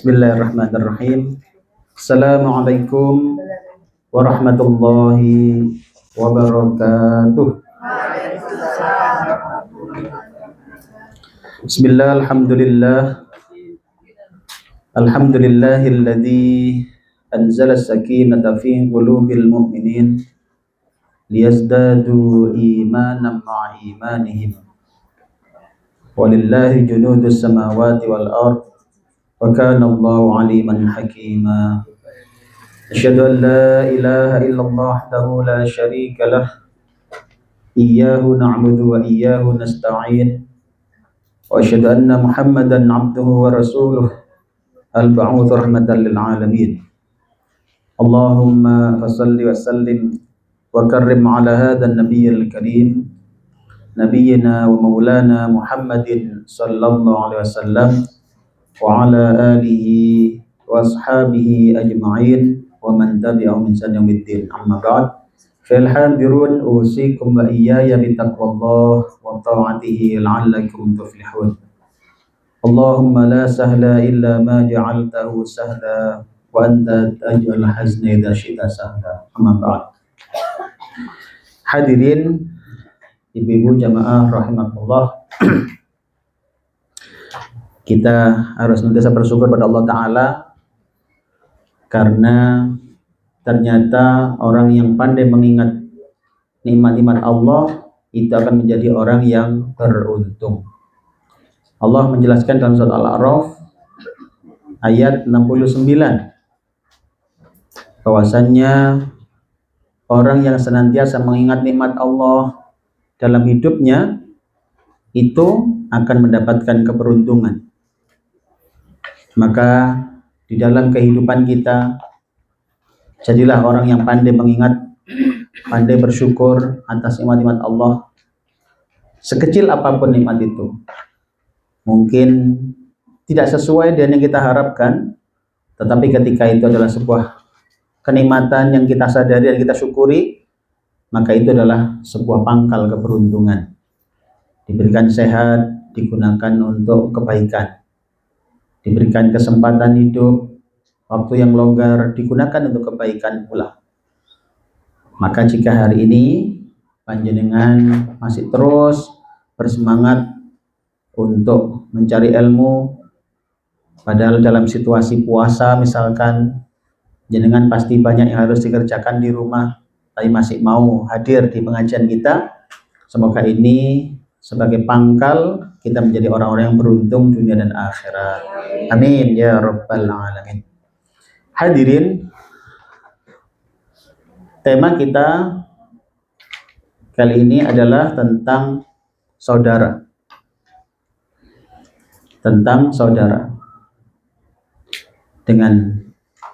Bismillahirrahmanirrahim. Assalamualaikum warahmatullahi wabarakatuh. Bismillah, alhamdulillah. Alhamdulillahilladzi anzala as-sakinata fi qulubil mu'minin liyazdadu imanan ma'a imanihim. Walillahi junudus samawati wal ardh wa kana Allahu aliman hakima. Asyhadu an la ilaha illallah wahdahu la syarika lah. Iyyahu na'budu wa iyyahu nasta'in. Wa asyhadu anna Muhammadan 'abduhu wa rasuluh al-ba'uts rahmatan lil alamin. Allahumma fashalli wa sallim wa karrim ala hadzal nabiyyil karim nabiyyina wa maulana Muhammadin sallallahu alaihi wasallam wa ala alihi wa ashabihi ajma'in wa man tabi'ahum bi ihsan ila yaumil amma ba'd. Fil hadirun usikum wa iyaya bi taqwallah wa ta'atihi la'allakum tuflihun. Allahumma la sahla illa ma ja'altahu sahla wa anta taj'al hazna idza syi'ta sahla. Amma ba'd. Hadirin ibu-ibu jamaah rahimakumullah. Kita harus senantiasa bersyukur pada Allah Ta'ala karena ternyata orang yang pandai mengingat nikmat-nikmat Allah itu akan menjadi orang yang beruntung. Allah menjelaskan dalam surat Al-A'raf ayat 69 bahwasannya orang yang senantiasa mengingat nikmat Allah dalam hidupnya itu akan mendapatkan keberuntungan. Maka di dalam kehidupan kita jadilah orang yang pandai mengingat, pandai bersyukur atas nikmat-nikmat Allah. Sekecil apapun nikmat itu, mungkin tidak sesuai dengan yang kita harapkan, tetapi ketika itu adalah sebuah kenikmatan yang kita sadari dan kita syukuri, maka itu adalah sebuah pangkal keberuntungan. Diberikan sehat, digunakan untuk kebaikan. Diberikan kesempatan hidup, waktu yang longgar digunakan untuk kebaikan pula. Maka jika hari ini panjenengan masih terus bersemangat untuk mencari ilmu, padahal dalam situasi puasa misalkan, jenengan pasti banyak yang harus dikerjakan di rumah, tapi masih mau hadir di pengajian kita. Semoga ini sebagai pangkal kita menjadi orang-orang yang beruntung dunia dan akhirat. Amin ya rabbal alamin. Hadirin, tema kita kali ini adalah tentang saudara. Tentang saudara. Dengan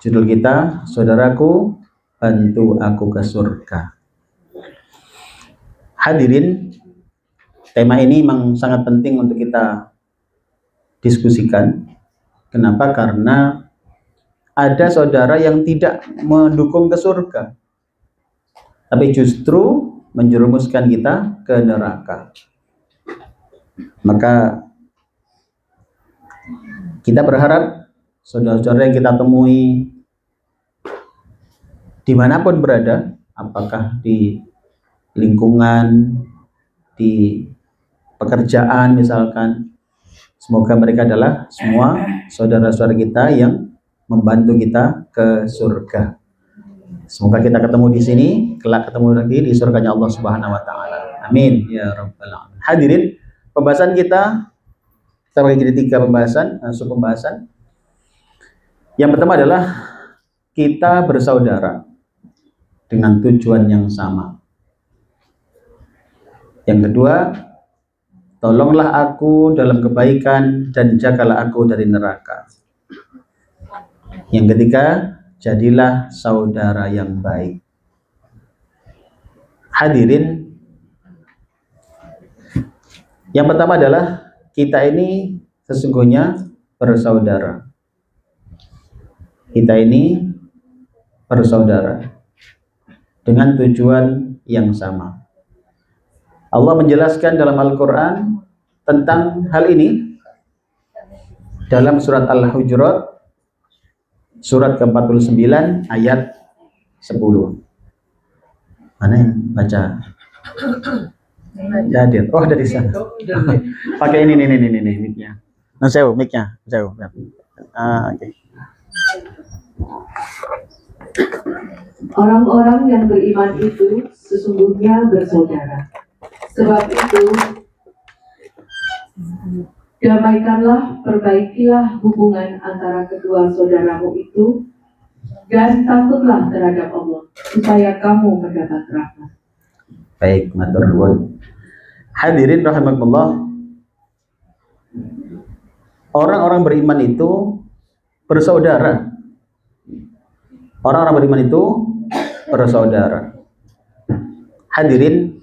judul kita, Saudaraku, Bantu Aku ke Surga. Hadirin, tema ini memang sangat penting untuk kita diskusikan. Kenapa? Karena ada saudara yang tidak mendukung ke surga, tapi justru menjerumuskan kita ke neraka. Maka kita berharap saudara-saudara yang kita temui dimanapun berada, apakah di lingkungan, di pekerjaan misalkan, semoga mereka adalah semua saudara-saudara kita yang membantu kita ke surga. Semoga kita ketemu di sini, kelak ketemu lagi di surganya Allah Subhanahu wa taala. Amin ya rabbal alamin. Hadirin, pembahasan kita bagi jadi 3 pembahasan, pembahasan. Yang pertama adalah kita bersaudara dengan tujuan yang sama. Yang kedua, tolonglah aku dalam kebaikan dan jagalah aku dari neraka. Yang ketiga, jadilah saudara yang baik. Hadirin, yang pertama adalah kita ini sesungguhnya bersaudara. Kita ini bersaudara dengan tujuan yang sama. Allah menjelaskan dalam Al-Quran tentang hal ini dalam surat Al-Hujurat surat ke-49 ayat 10. Mana yang baca? Jadi, oh dari sana. Pakai ini mic-nya. Nah, mic-nya. Oke. Orang-orang yang beriman itu sesungguhnya bersaudara. Sebab itu, damaikanlah, perbaikilah hubungan antara kedua saudaramu itu, dan takutlah terhadap Allah, supaya kamu mendapat rahmat. Baik, matur nuwun. Hadirin rahimakumullah. Orang-orang beriman itu bersaudara. Orang-orang beriman itu bersaudara. Hadirin,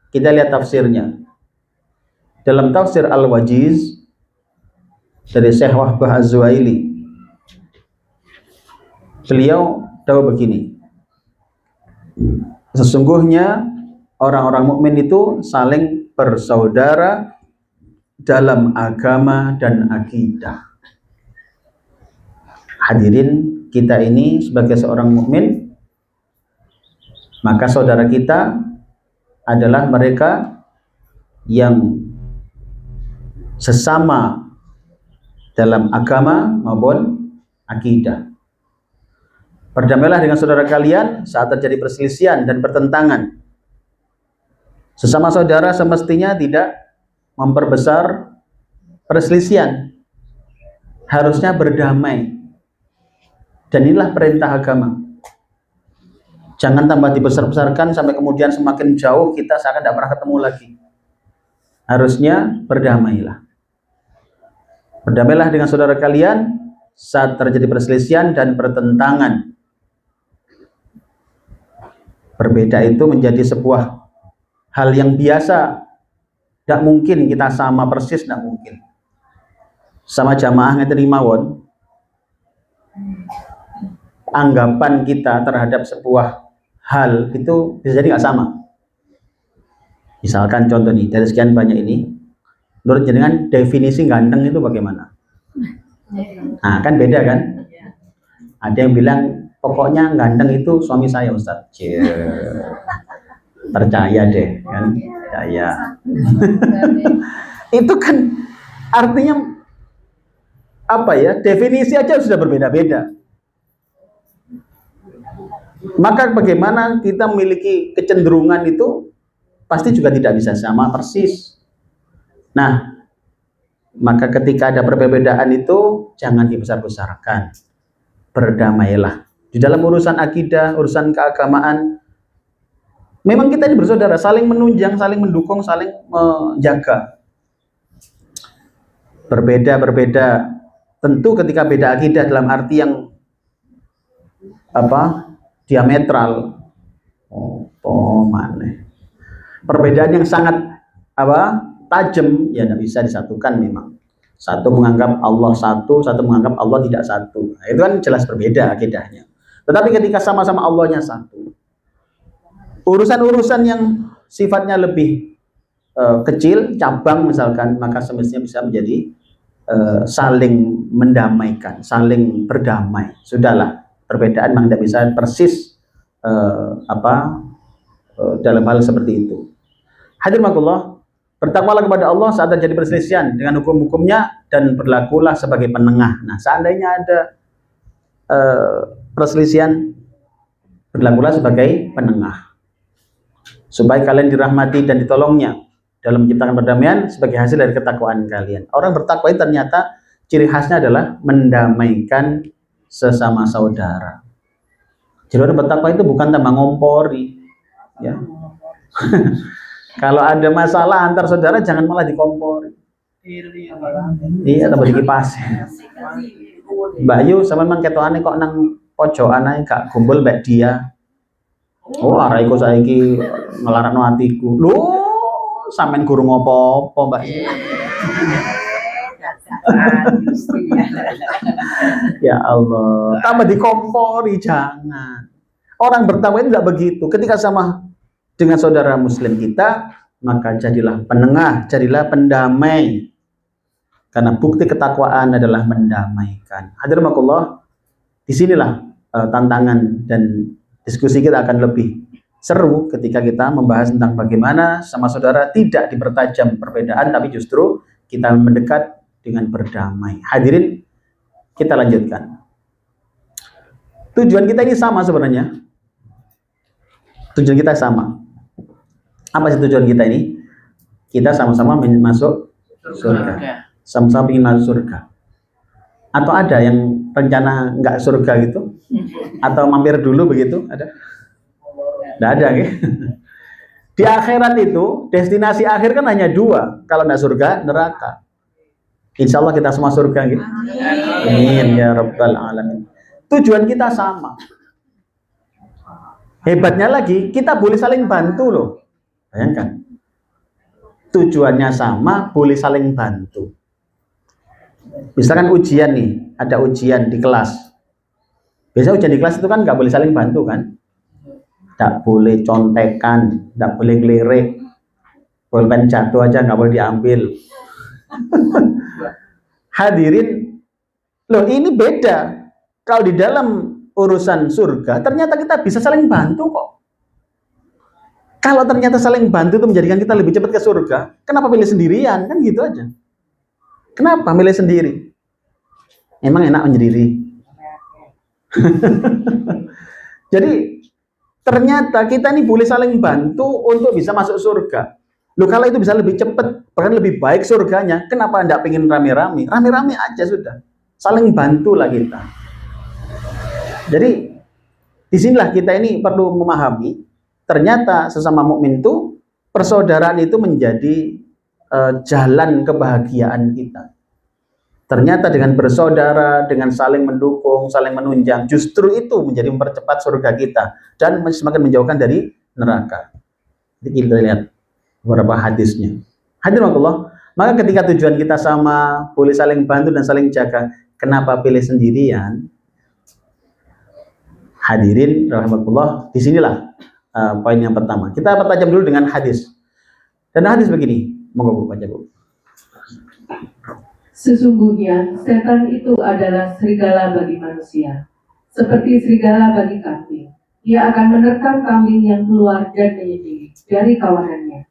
kita lihat tafsirnya. Dalam tafsir Al-Wajiz dari Syekh Wahbah Az-Zuhaili, beliau tahu begini. Sesungguhnya orang-orang mukmin itu saling bersaudara dalam agama dan akidah. Hadirin, kita ini sebagai seorang mukmin, maka saudara kita adalah mereka yang sesama dalam agama maupun akidah. Berdamailah dengan saudara kalian saat terjadi perselisihan dan pertentangan. Sesama saudara semestinya tidak memperbesar perselisihan. Harusnya berdamai. Dan inilah perintah agama. Jangan tambah dibesar-besarkan sampai kemudian semakin jauh kita seakan tidak pernah ketemu lagi. Harusnya berdamailah. Berdamailah dengan saudara kalian saat terjadi perselisihan dan pertentangan. Berbeda itu menjadi sebuah hal yang biasa. Tidak mungkin kita sama persis, tidak mungkin. Sama jamaah ngeterima won. Anggapan kita terhadap sebuah hal itu bisa jadi nggak sama. Misalkan contoh nih, dari sekian banyak ini, menurut jenengan definisi ganteng itu bagaimana? Nah, kan beda kan? Ada yang bilang pokoknya ganteng itu suami saya, Ustaz. Percaya deh, kan? Percaya. Itu kan artinya apa ya? Definisi aja sudah berbeda-beda. Maka bagaimana kita memiliki kecenderungan itu pasti juga tidak bisa sama persis. Nah, maka ketika ada perbedaan itu jangan dibesar-besarkan. Berdamailah. Di dalam urusan akidah, urusan keagamaan, memang kita ini bersaudara, saling menunjang, saling mendukung, saling menjaga. Berbeda. Tentu ketika beda akidah dalam arti yang diametral, perbedaan yang sangat tajam, ya tidak bisa disatukan memang. Satu menganggap Allah satu menganggap Allah tidak satu. Nah, itu kan jelas berbeda akidahnya. Tetapi ketika sama-sama Allahnya satu, urusan-urusan yang sifatnya lebih kecil, cabang misalkan, maka semestinya bisa menjadi saling mendamaikan, saling berdamai. Sudahlah, perbedaan memang tidak bisa persis dalam hal seperti itu. Hadirin, bertakwalah kepada Allah saat terjadi perselisihan dengan hukum-hukumnya dan berlakulah sebagai penengah. Nah, seandainya ada perselisihan, berlakulah sebagai penengah supaya kalian dirahmati dan ditolongnya dalam menciptakan perdamaian sebagai hasil dari ketakwaan kalian. Orang bertakwa itu ternyata ciri khasnya adalah mendamaikan sesama saudara. Jadi orang bertakwa itu bukan tambah ngompori, ya. Kalau ada masalah antar saudara jangan malah dikompori. Iya, tambah dikipas. Mbak Yu sama mang ketokane kok nang pojokan ae gak kumpul mbak dia. Oh, araiku saiki ngelarakno atiku. Lho, sampean guru ngopo-opo, Mbak Yu. Ya Allah, tambah dikompori, jangan. Orang bertakwa itu tidak begitu. Ketika sama dengan saudara muslim kita, maka jadilah penengah, jadilah pendamai. Karena bukti ketakwaan adalah mendamaikan. Hadirin, Disinilah tantangan dan diskusi kita akan lebih seru ketika kita membahas tentang bagaimana sama saudara tidak dipertajam perbedaan, tapi justru kita mendekat dengan berdamai. Hadirin, kita lanjutkan. Tujuan kita ini sama sebenarnya. Tujuan kita sama. Apa sih tujuan kita ini? Kita sama-sama masuk surga. Sama-sama ingin masuk surga. Atau ada yang rencana nggak surga gitu? Atau mampir dulu begitu? Ada? Nggak ada, ya? Di akhirat itu, destinasi akhir kan hanya dua. Kalau nggak surga, neraka. Insya Allah kita semua surga, gitu. Amin ya Rabbal Alamin. Tujuan kita sama. Hebatnya lagi, kita boleh saling bantu loh. Bayangkan. Tujuannya sama, boleh saling bantu. Misalkan ujian nih, ada ujian di kelas. Biasa ujian di kelas itu kan nggak boleh saling bantu kan? Nggak boleh contekan, nggak boleh ngelirik. Pulpen jatuh aja nggak boleh diambil. Hadirin, loh ini beda. Kalau di dalam urusan surga, ternyata kita bisa saling bantu kok. Kalau ternyata saling bantu itu menjadikan kita lebih cepat ke surga, kenapa pilih sendirian? Kan gitu aja. Kenapa milih sendiri? Emang enak menyendiri? Jadi ternyata kita ini boleh saling bantu untuk bisa masuk surga. Loh kalau itu bisa lebih cepat, bahkan lebih baik surganya, kenapa Anda pengen rame-rame? Rame-rame aja sudah. Saling bantulah kita. Jadi disinilah kita ini perlu memahami, ternyata sesama mukmin itu, persaudaraan itu menjadi jalan kebahagiaan kita. Ternyata dengan bersaudara, dengan saling mendukung, saling menunjang, justru itu menjadi mempercepat surga kita dan semakin menjauhkan dari neraka. Jadi kita lihat beberapa hadisnya. Hadirin, maka ketika tujuan kita sama, boleh saling bantu dan saling jaga, kenapa pilih sendirian? Hadirin rahimakumullah, disinilah poin yang pertama. Kita pertajam dulu dengan hadis. Dan hadis begini, monggo Bu, baca Bu. Sesungguhnya setan itu adalah serigala bagi manusia, seperti serigala bagi kambing. Ia akan menerkam kambing yang keluar dan menyendiri dari kawanannya.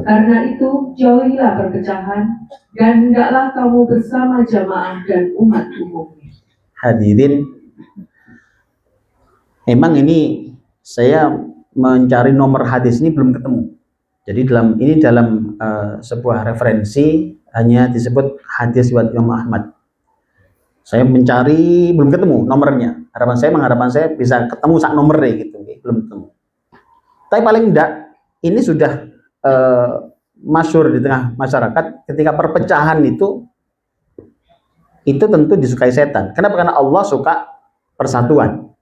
Karena itu jauhilah perpecahan dan hendaklah kamu bersama jamaah dan umat umumnya. Hadirin, emang ini saya mencari nomor hadis ini belum ketemu. Jadi dalam sebuah referensi hanya disebut hadis riwayat Imam Ahmad. Saya mencari belum ketemu nomornya. Harapan saya bisa ketemu sak nomornya gitu, belum ketemu. Tapi paling enggak ini sudah masyhur di tengah masyarakat ketika perpecahan itu tentu disukai setan. Kenapa? Karena Allah suka persatuan.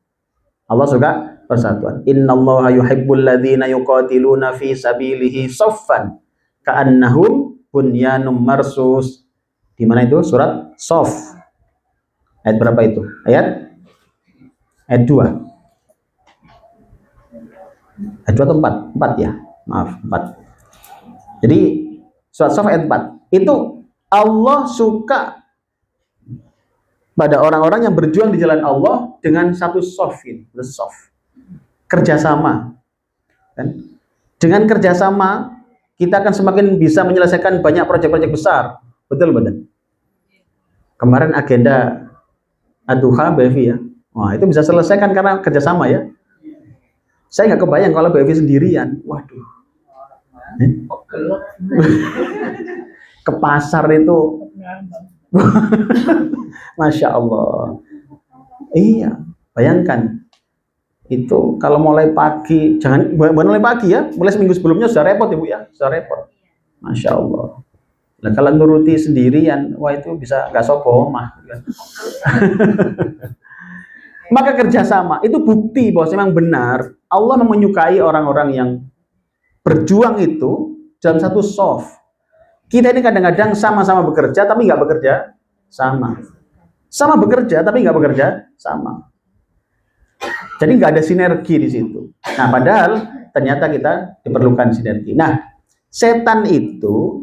Allah suka persatuan. Innallaha yuhibbul ladzina yuqatiluna fi sabilihi saffan ka'annahum bunyanum marsus. Di mana itu? Surat Shaff. Ayat berapa itu? Ayat 2. Ayat 2 atau 4? 4 ya. Maaf, 4. Jadi surat Shaff ayat 4. Itu Allah suka pada orang-orang yang berjuang di jalan Allah dengan satu sofin, kerjasama. Kan? Dengan kerjasama kita akan semakin bisa menyelesaikan banyak proyek-proyek besar. Betul, betul. Kemarin agenda Aduha BFI ya, wah itu bisa selesaikan karena kerjasama ya. Saya nggak kebayang kalau BFI sendirian, waduh. Ke pasar itu, Masya Allah. Iya, bayangkan itu kalau mulai pagi, bukan mulai pagi ya, mulai seminggu sebelumnya sudah repot Ibu ya, sudah repot. Masya Allah. Nah, kalau nuruti sendirian, wah itu bisa nggak sokomah. Maka kerjasama itu bukti bahwa memang benar Allah menyukai orang-orang yang berjuang itu dalam satu soft. Kita ini kadang-kadang sama-sama bekerja tapi nggak bekerja sama. Sama bekerja tapi nggak bekerja sama. Jadi nggak ada sinergi di situ. Nah, padahal ternyata kita diperlukan sinergi. Nah, setan itu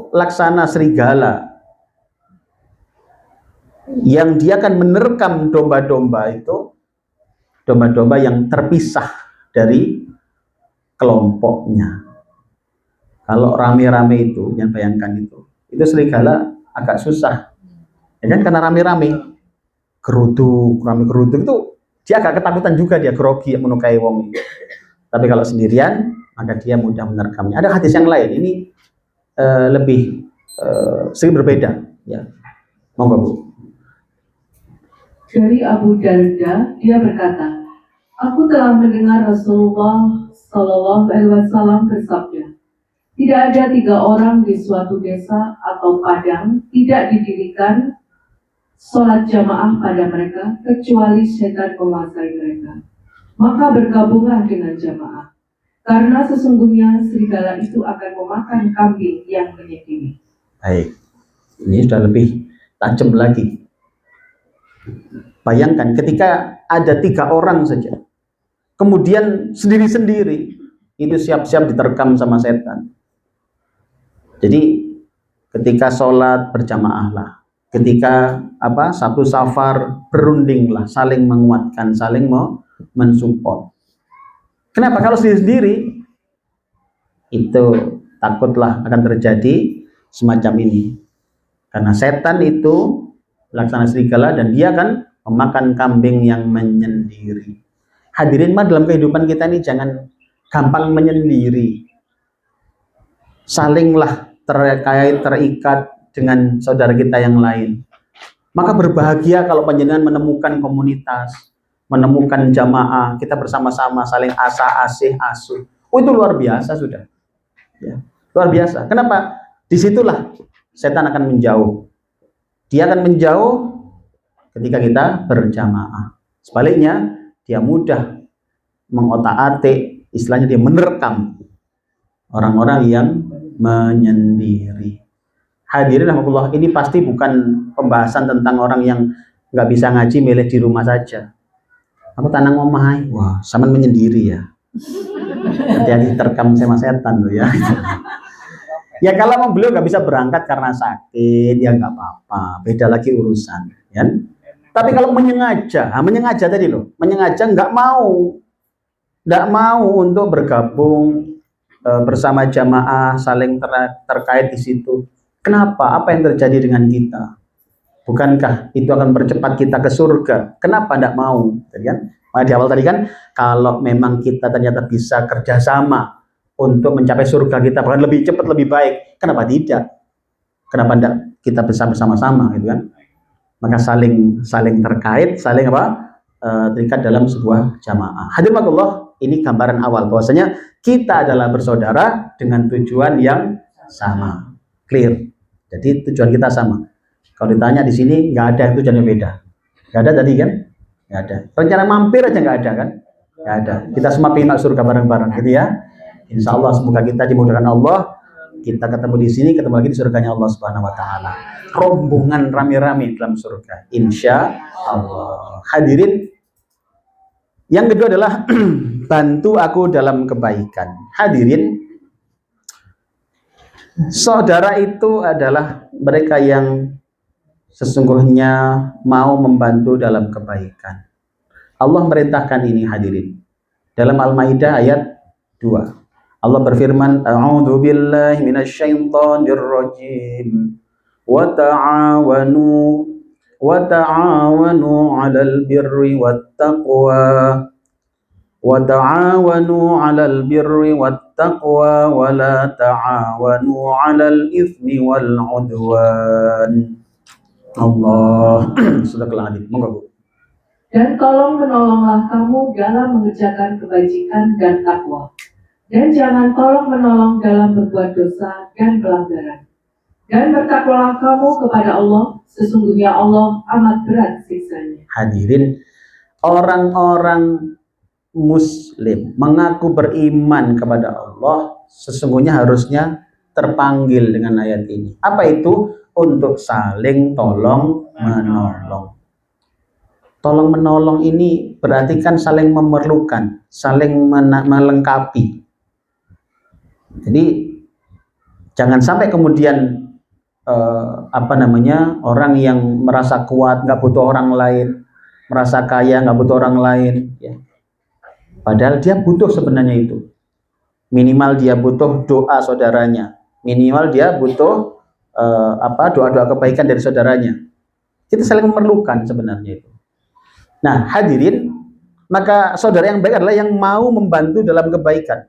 laksana serigala. Yang dia akan menerkam domba-domba itu, domba-domba yang terpisah dari kelompoknya. Kalau rame-rame itu, yang bayangkan itu serigala agak susah, ya kan, karena rame-rame, rame geruduk itu dia agak ketakutan juga, dia grogi yang menukai wong. Tapi kalau sendirian, maka dia mudah menerkamnya. Ada hadis yang lain, ini lebih sedikit berbeda, ya. Monggo Bu. Dari Abu Darda, dia berkata, aku telah mendengar Rasulullah Shallallahu Alaihi Wasallam bersabda, tidak ada 3 orang di suatu desa atau padang tidak didirikan sholat jamaah pada mereka kecuali setan menguasai mereka. Maka bergabunglah dengan jamaah, karena sesungguhnya serigala itu akan memakan kambing yang menyendiri. Baik, ini sudah lebih tajam lagi. Bayangkan ketika ada 3 orang saja, kemudian sendiri-sendiri, itu siap-siap diterkam sama setan. Jadi ketika sholat berjamaah lah, ketika satu safar berunding lah, saling menguatkan, saling mensupport. Kenapa? Kalau sendiri-sendiri itu takutlah akan terjadi semacam ini, karena setan itu laksana serigala dan dia akan memakan kambing yang menyendiri. Hadirin mah, dalam kehidupan kita ini jangan gampang menyendiri. Salinglah terikat dengan saudara kita yang lain. Maka berbahagia kalau panjenengan menemukan komunitas, menemukan jamaah, kita bersama-sama saling asih asuh. Oh, itu luar biasa sudah. Ya, luar biasa. Kenapa? Disitulah setan akan menjauh. Dia akan menjauh ketika kita berjamaah. Sebaliknya, dia mudah mengotak-atik, istilahnya dia menerkam orang-orang yang menyendiri. Hadirin rahmatullah, ini pasti bukan pembahasan tentang orang yang nggak bisa ngaji milih di rumah saja. Aku tanang omah, wah, saman menyendiri ya. Hati-hati terkam sama setan loh ya. Ya kalau mau beliau nggak bisa berangkat karena sakit, ya nggak apa-apa, beda lagi urusan, ya. Tapi kalau menyengaja tadi loh, menyengaja nggak mau untuk bergabung bersama jamaah, saling terkait di situ. Kenapa? Apa yang terjadi dengan kita? Bukankah itu akan mempercepat kita ke surga? Kenapa tidak mau? Kan? Di awal tadi kan, kalau memang kita ternyata bisa kerjasama untuk mencapai surga kita, bahkan lebih cepat, lebih baik, kenapa tidak? Kenapa tidak kita bisa bersama-sama, gitu kan? Maka saling terkait, saling terikat dalam sebuah jamaah. Hadirin Allah, ini gambaran awal bahwasanya kita adalah bersaudara dengan tujuan yang sama, clear. Jadi tujuan kita sama. Kalau ditanya di sini nggak ada yang tujuannya beda, nggak ada tadi kan? Nggak ada. Rencana mampir aja nggak ada kan? Nggak ada. Kita semua pengen masuk surga bareng-bareng, gitu ya. Insya Allah semoga kita dimudahkan Allah. Kita ketemu di sini, ketemu lagi di surganya Allah Subhanahu Wa Taala. Rombongan rame-rame dalam surga, insya Allah. Hadirin, yang kedua adalah bantu aku dalam kebaikan. Hadirin, saudara itu adalah mereka yang sesungguhnya mau membantu dalam kebaikan. Allah merintahkan ini, hadirin. Dalam Al-Maidah ayat 2. Allah berfirman, A'udzu billahi minasyaitonir rajim. Wa ta'awanu 'alal birri wattaqwa. Wa ta'awanu 'alal birri wattaqwa wa la ta'awanu 'alal itsmi wal 'udwan. Allah sudah keladi. Monggo Bu. Dan tolong menolonglah kamu dalam mengerjakan kebajikan dan takwa. Dan jangan tolong menolong dalam berbuat dosa dan pelanggaran. Dan bertakwalah kamu kepada Allah, sesungguhnya Allah amat berat siksanya. Hadirin, orang-orang Muslim mengaku beriman kepada Allah, sesungguhnya harusnya terpanggil dengan ayat ini. Apa itu? Untuk saling tolong menolong. Tolong menolong ini berarti kan saling memerlukan, saling melengkapi. Jadi jangan sampai kemudian apa namanya, orang yang merasa kuat, nggak butuh orang lain, merasa kaya, nggak butuh orang lain, ya. Padahal dia butuh sebenarnya itu. Minimal dia butuh doa saudaranya, minimal dia butuh doa-doa kebaikan dari saudaranya. Kita saling memerlukan sebenarnya itu. Nah, hadirin, maka saudara yang baik adalah yang mau membantu dalam kebaikan.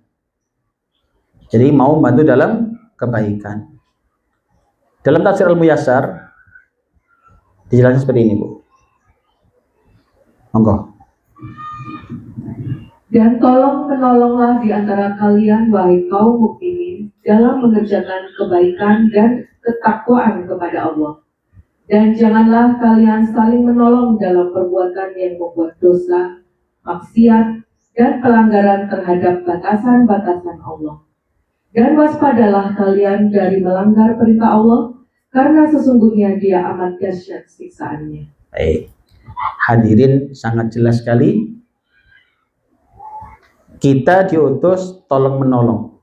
Jadi mau membantu dalam kebaikan. Dalam tafsir Al-Muyassar dijelaskan seperti ini, Bu. Monggo. Dan tolong menolonglah di antara kalian, wahai kaum mukminin, dalam mengerjakan kebaikan dan ketakwaan kepada Allah. Dan janganlah kalian saling menolong dalam perbuatan yang membuat dosa, maksiat, dan pelanggaran terhadap batasan-batasan Allah. Dan waspadalah kalian dari melanggar perintah Allah, karena sesungguhnya Dia amat dahsyat siksaannya. Baik. Hadirin, sangat jelas sekali. Kita diutus tolong menolong.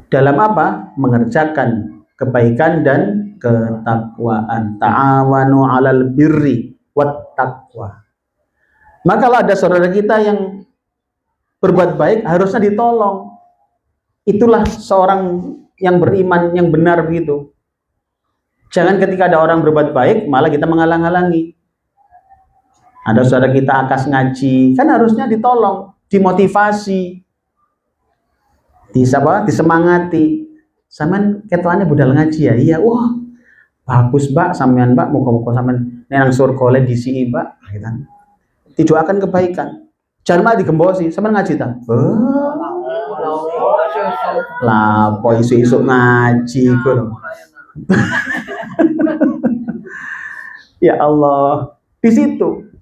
Dalam apa? Mengerjakan kebaikan dan ketakwaan. Ta'awanu 'alal birri wat taqwa. Maka kalau ada saudara kita yang berbuat baik, harusnya ditolong. Itulah seorang yang beriman, yang benar begitu. Jangan ketika ada orang berbuat baik, malah kita menghalang-halangi. Ada saudara kita akas ngaji, kan harusnya ditolong, dimotivasi, disemangati. Sampean ketuane budal ngaji ya? Iya, wah bagus Mbak, sampean Mbak, muga-muga sampean nang surga le disi Mbak, gitu. Didoakan kebaikan. Jangan malah digembosi, sampean ngaji ta? Lah, po isu-isu ngaji ku lho. Ya Allah, di situ.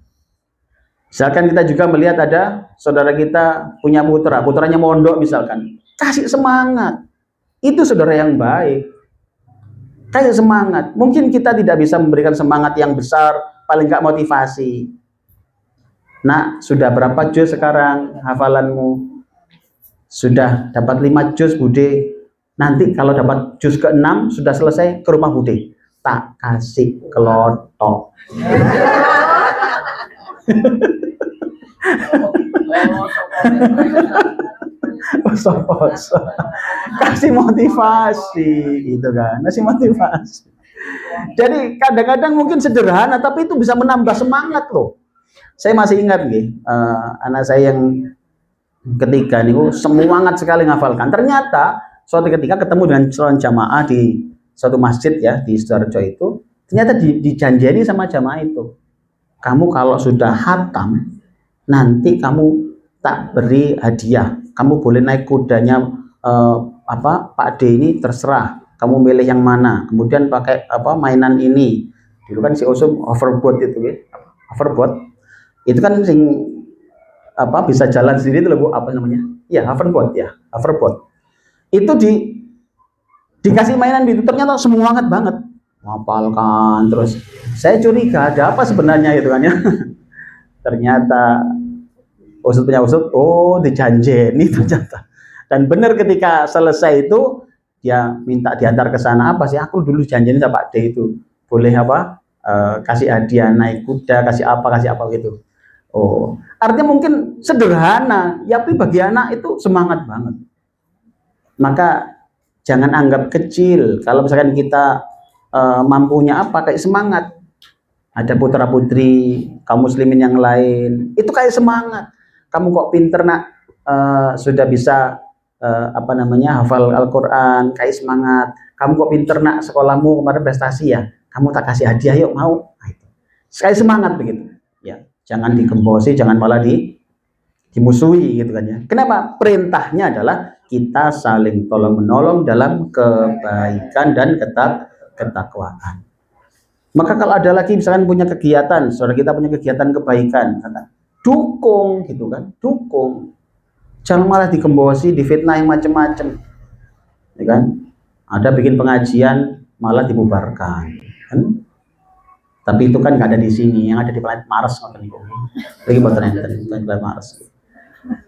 Misalkan kita juga melihat ada saudara kita punya putranya mondok misalkan, kasih semangat. Itu saudara yang baik. Kasih semangat. Mungkin kita tidak bisa memberikan semangat yang besar, paling nggak motivasi. Nah, sudah berapa juz sekarang hafalanmu? Sudah dapat 5 juz, Bude. Nanti kalau dapat juz ke-6 sudah selesai, ke rumah Bude. Tak kasih kelotok. Kasih motivasi gitu kan, kasih motivasi. Jadi kadang-kadang mungkin sederhana tapi itu bisa menambah semangat loh. Saya masih ingat nih, anak saya yang ketiga nih semangat sekali ngafalkan. Ternyata suatu ketika ketemu dengan seorang jamaah di suatu masjid ya di Sidoarjo itu, ternyata dijanjeni sama jamaah itu, kamu kalau sudah hatam nanti kamu tak beri hadiah, kamu boleh naik kudanya Pak D ini terserah, kamu milih yang mana, kemudian pakai mainan ini. Dulu kan si Usum hoverboard itu ya, hoverboard itu kan bisa jalan sendiri itu loh Bu, apa namanya? Ya hoverboard ya, hoverboard. Itu dikasih mainan gitu, ternyata semangat banget, ngapalkan terus. Saya curiga ada apa sebenarnya itu kan ya. Ternyata usut punya usut, oh dijanjeni ternyata. Dan benar ketika selesai itu dia minta diantar ke sana, apa sih aku dulu janjeni sama Pak D itu boleh kasih hadiah naik kuda, kasih apa gitu. Oh, artinya mungkin sederhana, ya tapi bagi anak itu semangat banget. Maka jangan anggap kecil kalau misalkan kita mampunya apa kayak semangat. Ada putra putri kaum muslimin yang lain itu kayak semangat, kamu kok pinter nak, sudah bisa hafal Al-Quran, kayak semangat. Kamu kok pinter nak, sekolahmu kemarin prestasi ya, kamu tak kasih hadiah yuk, mau? Nah, itu kayak semangat begitu ya. Jangan digembosi, jangan malah dimusuhi gitu kan ya. Kenapa? Perintahnya adalah kita saling tolong menolong dalam kebaikan dan ketakwaan. Maka kalau ada lagi misalkan punya kegiatan, saudara kita punya kegiatan kebaikan, dukung gitu kan, dukung. Jangan malah digembosi, difitnah yang macam-macam, ya kan? Ada bikin pengajian malah dibubarkan, kan? Tapi itu kan nggak ada di sini, yang ada di planet Mars, lagi buat planet Mars.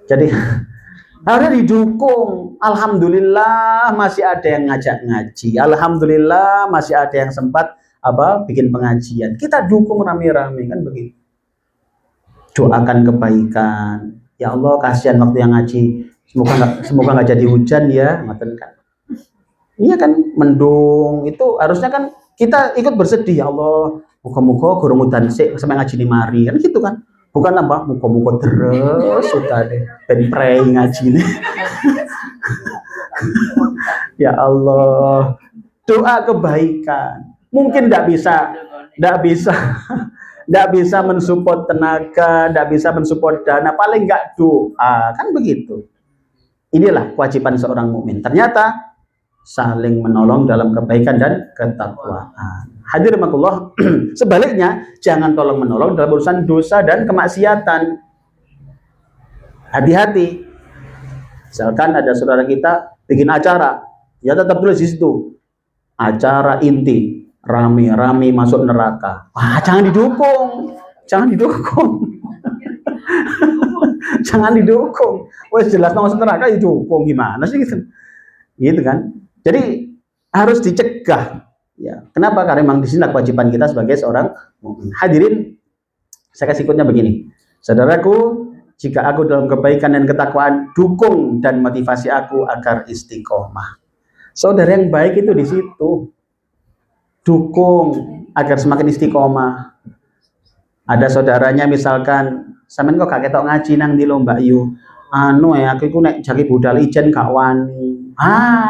Jadi Harusnya didukung. Alhamdulillah masih ada yang ngajak ngaji. Alhamdulillah masih ada yang sempat bikin pengajian. Kita dukung rame-rame kan begitu. Doakan kebaikan. Ya Allah, kasihan waktu yang ngaji. Semoga nggak jadi hujan ya, ngoten kan. Iya kan, mendung itu harusnya kan kita ikut bersedih. Ya Allah, muga-muga gurung udan sik sampai ngaji ni mari kan gitu kan. Bukan apa, muga-muga terus sudah deh ben prei ngaji nih. Ya Allah, doa kebaikan. Mungkin tidak bisa mensupport tenaga, tidak bisa mensupport dana, paling nggak doa, kan begitu. Inilah kewajiban seorang mukmin. Ternyata saling menolong dalam kebaikan dan ketakwaan. Hadirin rahimakumullah. Sebaliknya, jangan tolong menolong dalam urusan dosa dan kemaksiatan. Hati-hati. Misalkan ada saudara kita bikin acara, ya tetap tulis di situ. Acara inti, rame-rame masuk neraka. Wah, jangan didukung. Jangan didukung. Jangan didukung. Wes jelas masuk neraka didukung gimana sih gitu. Gitu kan? Jadi harus dicegah. Ya, kenapa? Karena memang di sini kewajiban kita sebagai seorang mukmin. Hadirin, saya kasih ikutnya begini. Saudaraku, jika aku dalam kebaikan dan ketakwaan, dukung dan motivasi aku agar istiqomah. Saudara yang baik itu di situ. Dukung agar semakin istiqomah. Ada saudaranya misalkan, sampean kok gak ketok ngaji nang ndi lho Mbak Yu. Aku iku nek jaki budal ijen gak wani.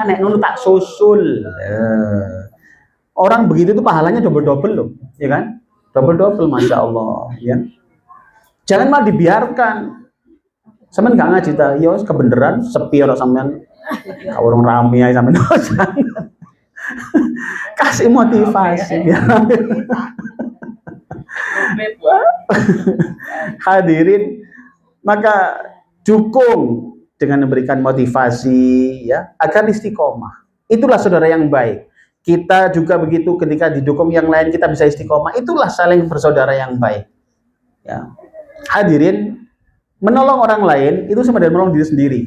Nek ngono tak susul. Orang begitu tuh pahalanya double-double loh, ya kan? Double-double, Masya Allah, ya. Jangan malah dibiarkan. Sampean gak ngaji ta, ya kebeneran sepi ora sampean. Ka orang rame ae sampean. Kasih motivasi ya. Hadirin, maka dukung dengan memberikan motivasi ya agar istiqomah. Itulah saudara yang baik. Kita juga begitu, ketika didukung yang lain kita bisa istiqomah. Itulah saling bersaudara yang baik. Ya. Hadirin, menolong orang lain itu sama dengan menolong diri sendiri.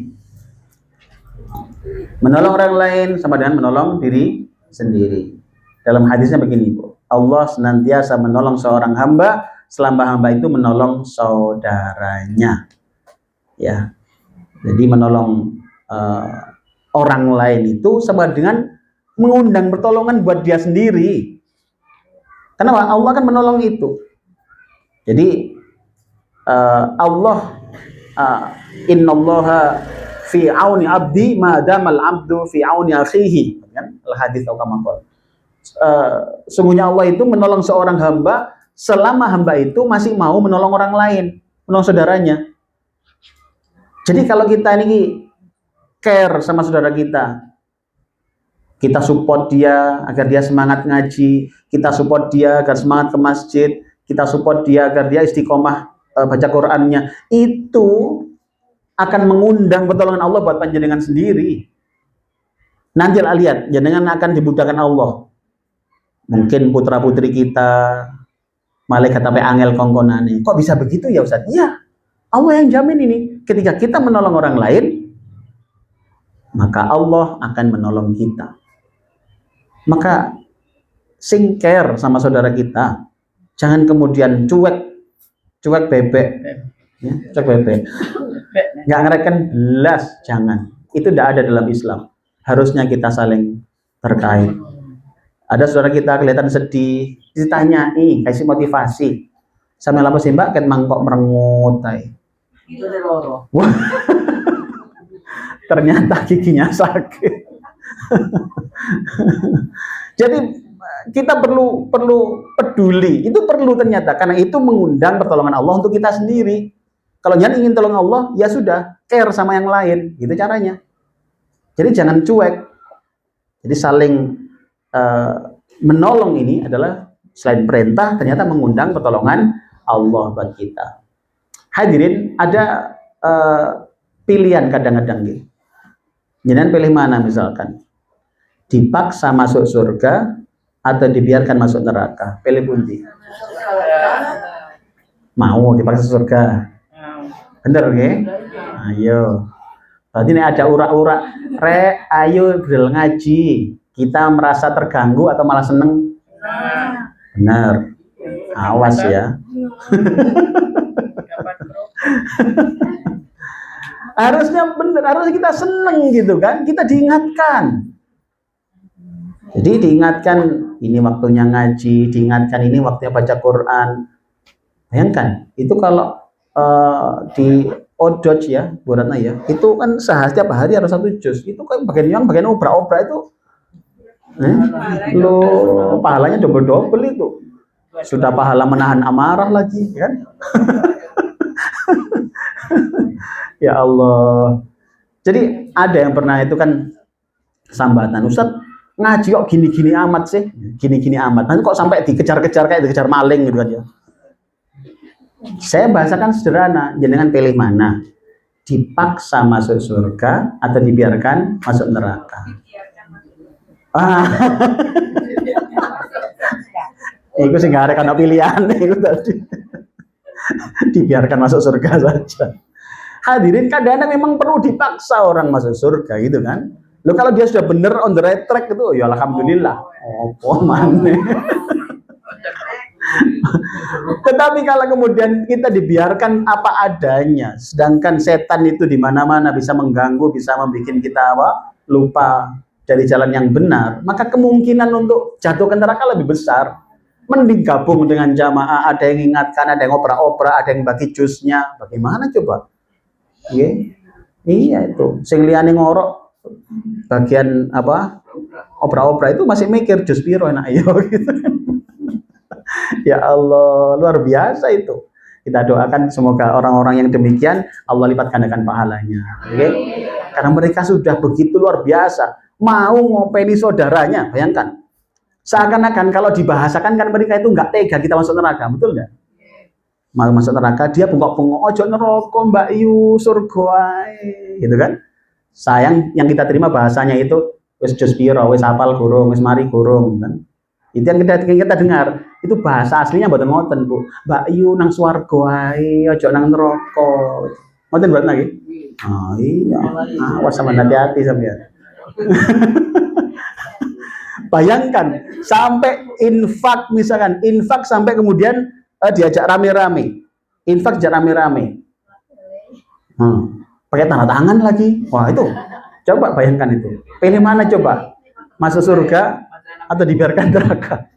Menolong orang lain sama dengan menolong diri sendiri. Dalam hadisnya begini, Bu. Allah senantiasa menolong seorang hamba selama hamba itu menolong saudaranya. Ya. Jadi menolong orang lain itu sama dengan mengundang pertolongan buat dia sendiri. Kenapa? Allah kan menolong itu. Jadi Allah innallaha fi auni abdi ma damal abdu fi auni akhihi, kan? Al-hadits atau kama qala. Sungguhnya Allah itu menolong seorang hamba selama hamba itu masih mau menolong orang lain, menolong saudaranya. Jadi kalau kita ini care sama saudara kita support dia agar dia semangat ngaji, kita support dia agar semangat ke masjid, kita support dia agar dia istiqomah baca Qur'annya, itu akan mengundang pertolongan Allah buat panjenengan sendiri. Nanti lihat, jenengan akan dibudahkan Allah. Mungkin putra putri kita malaikat sampai angel kongkonane. Kok bisa begitu ya Ustaz? Iya, Allah yang jamin ini. Ketika kita menolong orang lain, maka Allah akan menolong kita. Maka sing care sama saudara kita, jangan kemudian cuek bebek, ya, cuek bebek, nggak ngereken belas, jangan. Itu tidak ada dalam Islam. Harusnya kita saling terkait. Ada saudara kita kelihatan sedih, ditanya nih, kasih motivasi. Sama lama sih Mbak, kan mangkok merengut, itu loro. Ternyata giginya sakit. Jadi kita perlu peduli, itu perlu ternyata, karena itu mengundang pertolongan Allah untuk kita sendiri. Kalau jangan ingin tolong Allah, ya sudah, care sama yang lain, gitu caranya. Jadi jangan cuek. Jadi saling menolong ini adalah selain perintah, ternyata mengundang pertolongan Allah bagi kita. Hadirin, ada pilihan kadang-kadang gitu. Jangan pilih mana misalkan, dipaksa masuk surga atau dibiarkan masuk neraka, pilih pundi? Mau dipaksa surga, bener oke? Okay? Ayo, Berarti ini ada urak-urak, rek, ayo bel ngaji. Kita merasa terganggu atau malah seneng? Benar. Awas ya. Harusnya benar, harusnya kita seneng gitu kan. Kita diingatkan. Jadi diingatkan ini waktunya ngaji, diingatkan ini waktunya baca Quran. Bayangkan, itu kalau di Odoj ya, Bu Ratna ya, itu kan setiap hari harus 1 juz. Itu kan bagian obrak-obrak itu, lo pahalanya double itu. Sudah pahala menahan amarah lagi, kan? Ya Allah. Jadi ada yang pernah itu kan sambatan, Ustaz ngaji kok gini-gini amat sih, gini-gini amat. Nanti kok sampai dikejar-kejar kayak dikejar maling gitu kan ya. Saya bahasakan sederhana, jenengan pilih mana? Dipaksa masuk surga atau dibiarkan masuk neraka? Itu sih nggak ada karena pilihan itu tadi. Dibiarkan masuk surga saja. Hadirin, kadang-kadang memang perlu dipaksa orang masuk surga gitu kan. Lo kalau dia sudah bener on the right track itu, ya alhamdulillah. Oh, mana? Tetapi kalau kemudian kita dibiarkan apa adanya, sedangkan setan itu di mana-mana bisa mengganggu, bisa membuat kita lupa dari jalan yang benar, maka kemungkinan untuk jatuh ke neraka lebih besar. Mending gabung dengan jamaah, ada yang ingatkan, ada yang opera-opera, ada yang bagi jusnya. Bagaimana coba? Iya itu. Sing liyane ngorok bagian opera-opera itu masih mikir jus piro enak ya gitu. Ya Allah, luar biasa itu. Kita doakan semoga orang-orang yang demikian Allah lipat gandakan pahalanya. Karena mereka sudah begitu luar biasa, mau ngopeni saudaranya. Bayangkan, seakan-akan kalau dibahasakan kan mereka itu nggak tega kita masuk neraka, betul nggak? Mau masuk neraka dia bengok-bengok, ojo neraka Mbak Yu, surga gitu kan. Sayang yang kita terima bahasanya itu wis jus piro, wis hafal gurung, wis mari gurung kan. Itu yang kita dengar, itu bahasa aslinya mboten ngoten, Bu. Mbak Yu nang swarga ae, ojo nang neraka. Ngoten buat lagi? Oh iya. Awas sama hati-hati sampean. Bayangkan sampai infak, misalkan infak sampai kemudian diajak rame-rame. Infak diajak rame-rame. Pakai tanda tangan lagi. Wah, itu. Coba bayangkan itu. Pilih mana coba? Masuk surga atau dibiarkan neraka?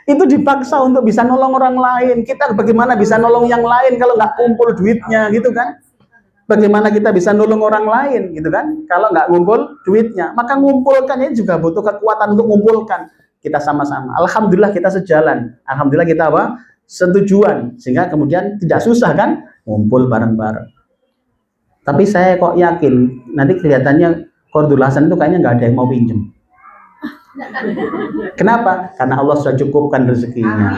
Itu dipaksa untuk bisa nolong orang lain. Kita bagaimana bisa nolong yang lain kalau nggak kumpul duitnya gitu kan? Bagaimana kita bisa nolong orang lain gitu kan? Kalau nggak ngumpul duitnya, maka ngumpulkannya juga butuh kekuatan untuk ngumpulkan. Kita sama-sama. Alhamdulillah kita sejalan. Alhamdulillah kita setujuan, sehingga kemudian tidak susah kan? Ngumpul bareng-bareng. Tapi saya kok yakin nanti kelihatannya Qardul Hasan itu kayaknya nggak ada yang mau pinjem. Kenapa? Karena Allah sudah cukupkan rezekinya.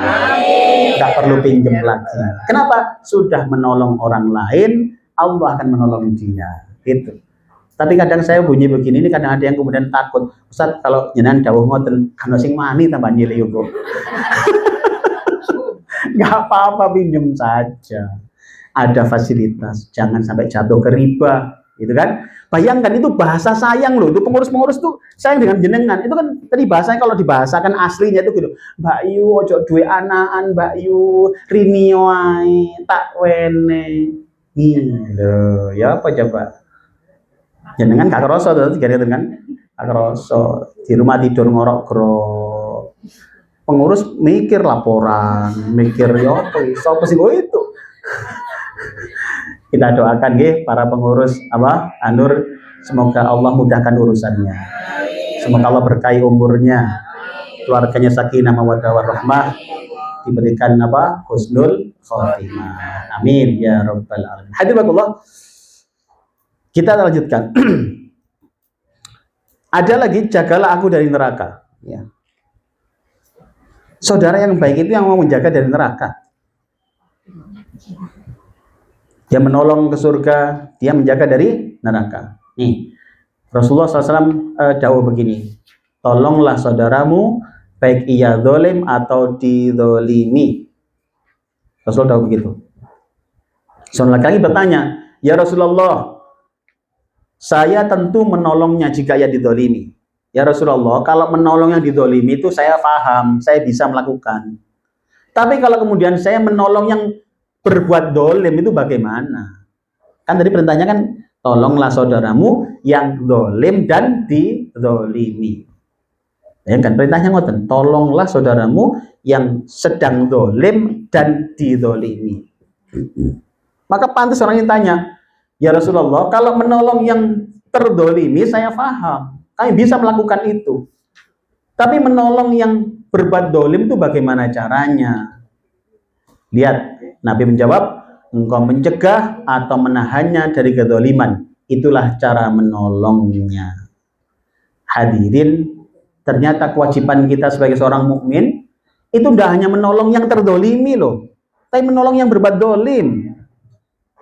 Nggak perlu pinjem lagi. Kenapa? Sudah menolong orang lain, Allah akan menolong dia. Gitu. Tapi kadang saya bunyi begini, ini kadang ada yang kemudian takut. Ustaz, kalau jenengan dawuh ngoten, kan sing mani tambah nyilih yo. Nggak apa-apa, pinjem saja. Ada fasilitas, jangan sampai jatuh ke riba, gitu kan? Bayangkan itu bahasa sayang loh, itu pengurus-pengurus tuh sayang dengan jenengan. Itu kan tadi bahasanya kalau dibahasakan aslinya itu gitu. Mbak Yu ojo duwe anaan, Mbak Yu rini wae, tak wene. Lho, ya apa coba? Jenengan gak kerasa tuh, gitu kan? Gak kerasa. Di rumah tidur ngorok grok. Pengurus mikir laporan, mikir ya apa sapa sing itu. Kita doakan nggih para pengurus Anur, semoga Allah mudahkan urusannya. Semoga Allah berkahi umurnya. Keluarganya sakinah mawaddah warahmah, diberikan husnul khotimah. Amin ya rabbal alamin. Hadiratullah. Kita lanjutkan. Ada lagi, jagalah aku dari neraka. Ya. Saudara yang baik itu yang mau menjaga dari neraka. Dia menolong ke surga, dia menjaga dari neraka. Nih, Rasulullah SAW dawuh begini, tolonglah saudaramu, baik ia zalim atau dizalimi. Rasulullah dawuh begitu. Seorang laki-laki bertanya, ya Rasulullah, saya tentu menolongnya jika ia didolimi. Ya Rasulullah, kalau menolong yang didolimi itu saya paham, saya bisa melakukan. Tapi kalau kemudian saya menolong yang berbuat dolim itu bagaimana? Kan tadi perintahnya kan, tolonglah saudaramu yang dolim dan didolimi. Ya kan perintahnya ngoten, tolonglah saudaramu yang sedang dolim dan didolimi. Maka pantas orang yang tanya, ya Rasulullah, kalau menolong yang terdolimi saya paham, kami bisa melakukan itu. Tapi menolong yang berbuat dolim itu bagaimana caranya? Lihat, Nabi menjawab, engkau mencegah atau menahannya dari kedoliman. Itulah cara menolongnya. Hadirin, ternyata kewajiban kita sebagai seorang mukmin itu tidak hanya menolong yang terdolimi loh, tapi menolong yang berbuat dolim.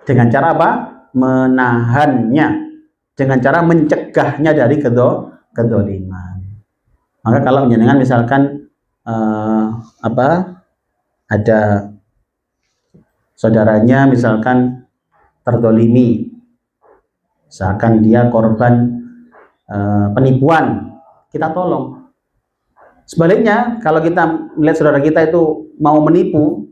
Dengan cara apa? Menahannya. Dengan cara mencegahnya dari kedoliman. Maka kalau jenengan misalkan ada saudaranya misalkan terdolimi, misalkan dia korban penipuan, kita tolong. Sebaliknya, kalau kita melihat saudara kita itu mau menipu,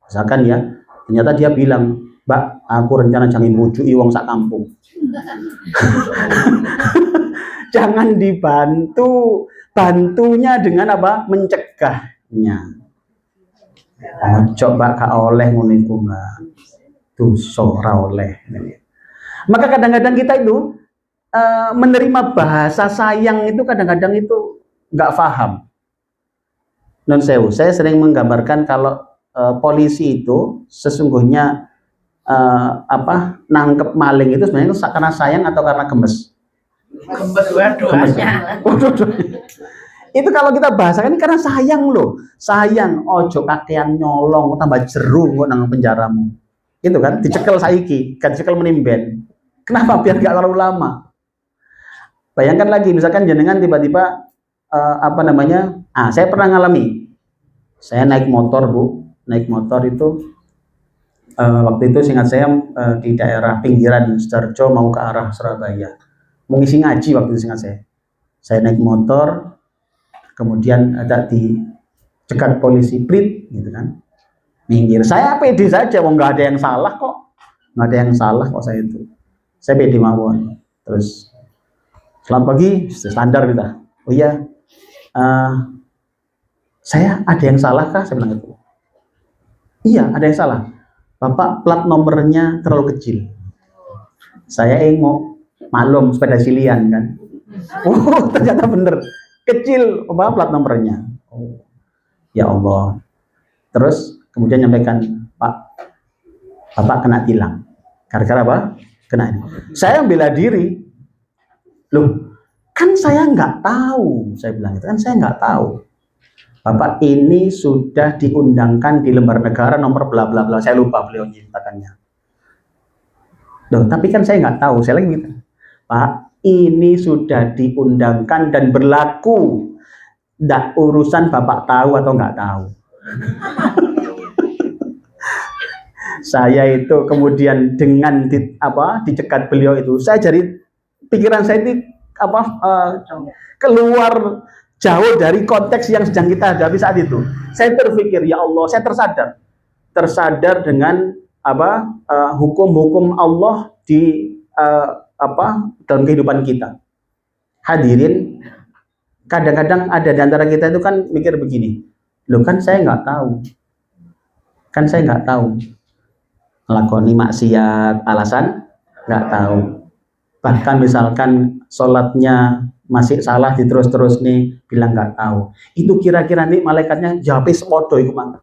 misalkan ya, ternyata dia bilang, Mbak, aku rencana jangan bujuki wong sak kampung. Jangan dibantu, bantunya dengan apa? Mencegahnya. Coba gak oleh ngono iku, Mbak. Dosa ora oleh. Maka kadang-kadang kita itu menerima bahasa sayang itu kadang-kadang itu nggak paham. Non sewu, saya sering menggambarkan kalau polisi itu sesungguhnya nangkep maling itu sebenarnya itu karena sayang atau karena gemes? Gemes. Itu kalau kita bahasakan ini karena sayang loh, sayang. Ojo kakean nyolong, tambah jeru kok nang penjaramu. Itu kan dicekel saiki, kan dicekel menimben. Kenapa? Biar nggak terlalu lama. Bayangkan lagi, misalkan jenengan tiba-tiba saya pernah ngalami. Saya naik motor, Bu. Naik motor itu waktu itu seingat saya di daerah pinggiran Sidoarjo mau ke arah Surabaya. Mau ngisi ngaji waktu itu seingat saya. Saya naik motor, kemudian ada dicegat polisi prit gitu kan. Minggir. Saya pede saja, nggak ada yang salah kok. Nggak ada yang salah kok saya itu. Saya pede mawon. Terus selamat pagi, standar kita. Oh iya, saya ada yang salah kah? Saya bilang itu. Iya, ada yang salah. Bapak plat nomornya terlalu kecil. Saya engok, maklum sepeda silian kan. Oh, ternyata bener. Kecil, Bapak plat nomornya. Oh, ya Allah. Terus kemudian nyampaikan, Pak, Bapak kena tilang. Gara-gara apa? Kena ini. Saya bela diri. Loh, kan saya nggak tahu. Saya bilang itu kan saya nggak tahu. Bapak ini sudah diundangkan di lembar negara nomor bla bla bla. Saya lupa beliau nyatakannya. Loh, tapi kan saya nggak tahu. Saya lagi gitu. Pak, ini sudah diundangkan dan berlaku. Nggak urusan Bapak tahu atau nggak tahu. Saya itu kemudian dengan dicegat beliau itu, saya jadi pikiran saya ini keluar jauh dari konteks yang sedang kita hadapi saat itu. Saya terpikir, ya Allah, saya tersadar dengan hukum-hukum Allah di dalam kehidupan kita. Hadirin, kadang-kadang ada di antara kita itu kan mikir begini, loh kan saya nggak tahu, ngelakoni maksiat, alasan nggak tahu. Bahkan misalkan sholatnya masih salah diterus-terus nih, bilang nggak tahu. Itu kira-kira nih malaikatnya jawab sepodo iku mangga.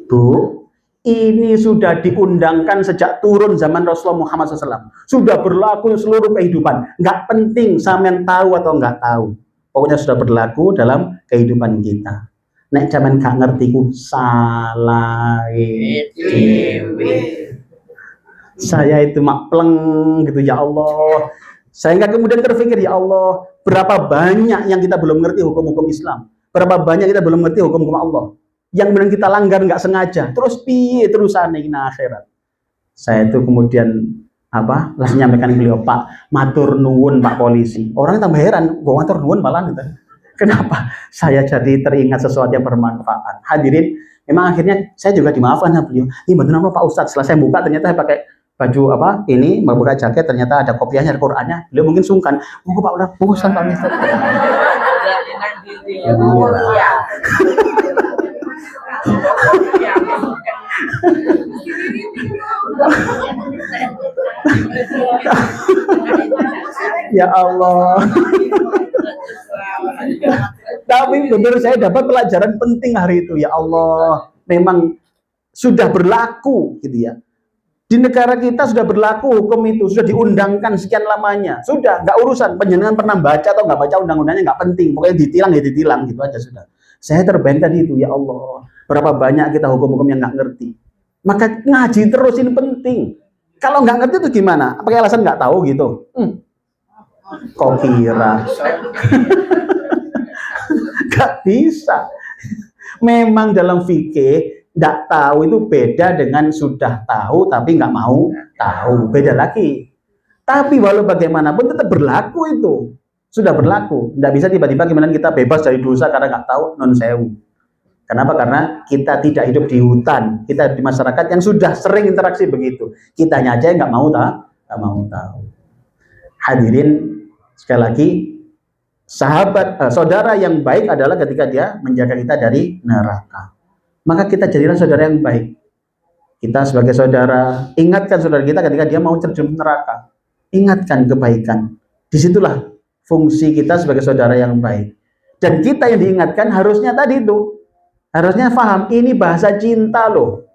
Bu, ini sudah diundangkan sejak turun zaman Rasulullah Muhammad SAW. Sudah berlaku seluruh kehidupan. Nggak penting sampean tahu atau nggak tahu. Pokoknya sudah berlaku dalam kehidupan kita. Nek zaman gak ngerti ku salah saya itu mak pleng gitu, ya Allah. Saya nggak kemudian terpikir, ya Allah, berapa banyak yang kita belum ngerti hukum-hukum Islam, berapa banyak kita belum ngerti hukum-hukum Allah, yang benar kita langgar nggak sengaja, terus piye terusan ini akhirat. Saya itu kemudian langsung nyampaikan beliau, Pak, matur nuwun Pak polisi. Orang tambah heran, gua matur nuwun malah gitu. Kenapa saya jadi teringat sesuatu yang bermanfaat? Hadirin, memang akhirnya saya juga dimaafkan sama beliau. Ini betul nama Pak Ustadz. Setelah saya buka, ternyata saya pakai baju ini, membuka jaket, ternyata ada kopiahnya, ada Qurannya. Beliau mungkin sungkan. Pak Ustadz, Pak Ustadz. Ya Allah. Tapi benar saya dapat pelajaran penting hari itu. Ya Allah, memang sudah berlaku gitu ya. Di negara kita sudah berlaku hukum itu, sudah diundangkan sekian lamanya. Sudah, nggak urusan penjenengan pernah baca atau nggak baca undang-undangnya, nggak penting. Pokoknya ditilang ya ditilang gitu aja sudah. Saya terbayang tadi itu, ya Allah, berapa banyak kita hukum-hukum yang nggak ngerti. Maka ngaji terus ini penting. Kalau nggak ngerti itu gimana? Pakai alasan nggak tahu gitu? Kok kira? Nggak bisa. Memang dalam fikih nggak tahu itu beda dengan sudah tahu tapi nggak mau tahu, beda lagi. Tapi walau bagaimanapun tetap berlaku itu, sudah berlaku. Nggak bisa tiba-tiba gimana kita bebas dari dosa karena nggak tahu, non sewu. Kenapa? Karena kita tidak hidup di hutan, kita di masyarakat yang sudah sering interaksi begitu. Kitanya aja nggak mau tahu. Hadirin, sekali lagi, saudara yang baik adalah ketika dia menjaga kita dari neraka. Maka kita jadilah saudara yang baik. Kita sebagai saudara, ingatkan saudara kita ketika dia mau terjun neraka. Ingatkan kebaikan. Disitulah fungsi kita sebagai saudara yang baik. Dan kita yang diingatkan harusnya tadi itu, harusnya paham, ini bahasa cinta loh.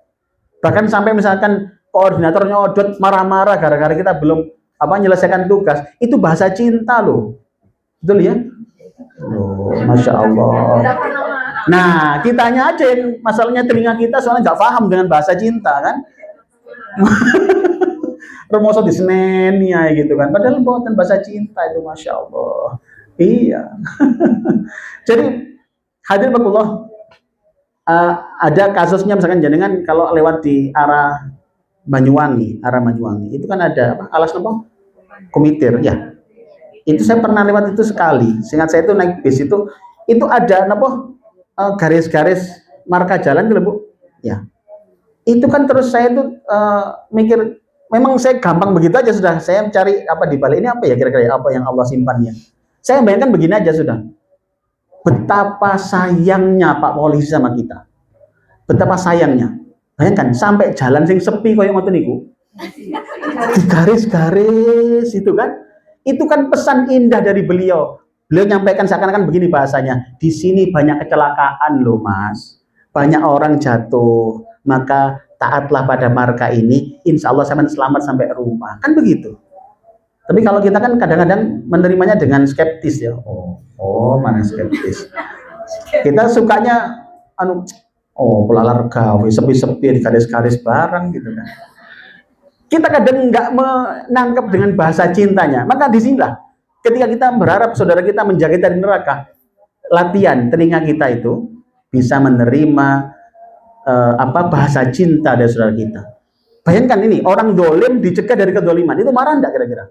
Bahkan sampai misalkan koordinatornya Odot marah-marah gara-gara kita belum menyelesaikan tugas, itu bahasa cinta loh. Betul ya? Oh, Masya Allah. Nah, kitanya aja yang masalahnya telinga kita soalnya nggak paham dengan bahasa cinta kan. Remoso di Senen ya gitu kan. Padahal buatan bahasa cinta itu, Masya Allah. Iya. Jadi hadirin bakullah, ada kasusnya misalkan jenengan kalau lewat di arah Banyuwangi, itu kan ada alas apa? Komitir ya. Itu saya pernah lewat itu sekali. Seingat saya itu naik bis itu ada garis-garis marka jalan gitu Bu. Ya. Itu kan terus saya tuh mikir, memang saya gampang begitu aja sudah. Saya cari di balik ini apa ya kira-kira apa yang Allah simpannya. Saya bayangkan begini aja sudah. Betapa sayangnya Pak Polisi sama kita. Betapa sayangnya. Bayangkan sampai jalan sing sepi koyo ngoten niku. Di garis-garis itu kan. Itu kan pesan indah dari beliau. Beliau nyampaikan seakan-akan begini bahasanya. Di sini banyak kecelakaan loh Mas. Banyak orang jatuh. Maka taatlah pada marka ini. Insya Allah sampai selamat sampai rumah. Kan begitu. Tapi kalau kita kan kadang-kadang menerimanya dengan skeptis ya. Oh mana skeptis. Kita sukanya pelalar gawe sepi-sepi di garis-garis barang gitu kan. Kita kadang nggak menangkap dengan bahasa cintanya. Maka disinilah ketika kita berharap saudara kita menjaga dari neraka, latihan telinga kita itu bisa menerima bahasa cinta dari saudara kita. Bayangkan ini, orang dolim dicegah dari kedoliman, itu marah enggak kira-kira?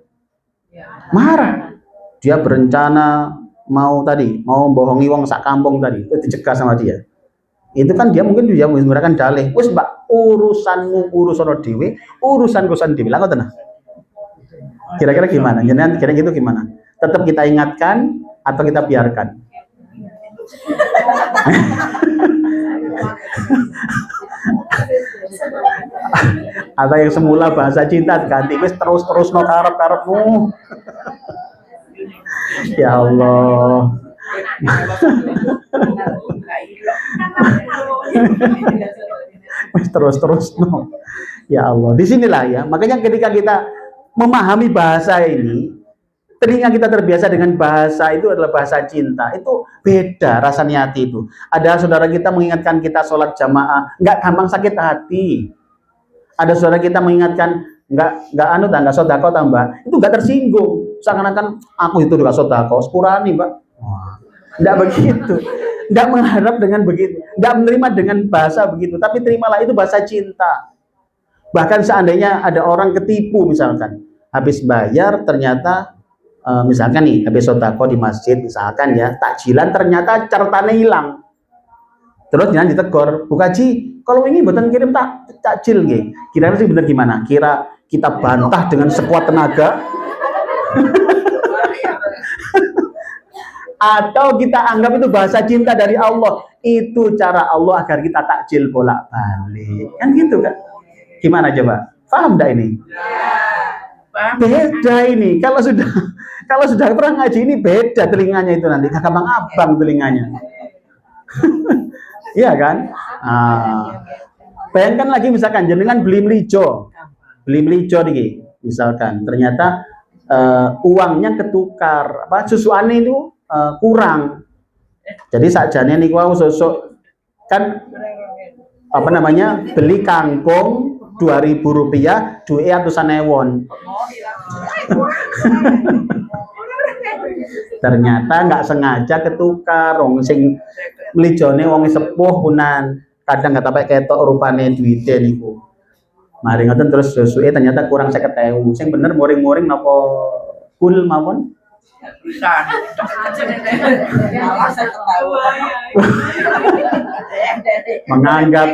Marah. Dia berencana mau bohongi wong sak kampung tadi, itu dicegah sama dia. Itu kan dia mungkin dia menggunakan dalih. Wis Mbak, urusanmu urusan dhewe, urusanku dhewe. Lah ngoten. Kira-kira gimana? Jangan kira gitu gimana? Tetap kita ingatkan atau kita biarkan? Atau yang semula bahasa cinta ganti wis terus no karep-karepmu. Ya Allah. Terus no. Ya Allah. Disinilah ya. Makanya ketika kita memahami bahasa ini, telinga kita terbiasa dengan bahasa itu adalah bahasa cinta. Itu beda rasanya hati itu. Ada saudara kita mengingatkan kita sholat jamaah, nggak gampang sakit hati. Ada saudara kita mengingatkan nggak sodako tambah, itu nggak tersinggung. Seakan-akan aku itu udah sodako, sepurani Mbak. Nggak begitu. Nggak mengharap dengan begitu. Nggak menerima dengan bahasa begitu. Tapi terimalah itu bahasa cinta. Bahkan seandainya ada orang ketipu misalkan, habis bayar ternyata misalkan nih habis sodako di masjid misalkan ya, takjilan ternyata catatannya hilang. Terus jangan ditegur, Bu Kaji, kalau ini buatan kirim takjil nggih. Kira-kira sih bener gimana? Kira kita bantah dengan sekuat tenaga atau kita anggap itu bahasa cinta dari Allah? Itu cara Allah agar kita takjil bolak-balik. Kan gitu kan? Gimana coba? Paham enggak ini? Beda ini. Kalau sudah pernah ngaji ini beda telinganya itu nanti. Kakak Bang Abang telinganya. Iya kan? Bayangkan lagi misalkan jenengan beli melijo nih, misalkan ternyata uangnya ketukar, susuannya itu kurang. Jadi sakjane niku wau sosok kan beli kangkung 2.000 rupiah, duit atusan ewon. Ternyata nggak sengaja ketukar, wong sing mlijone wong sepuh punan, kadang nggak sampai ketok rupane duite niku. Mari ngoten terus susuke ternyata kurang 50.000. Sing bener muring-muring napa kul mawon? Menganggap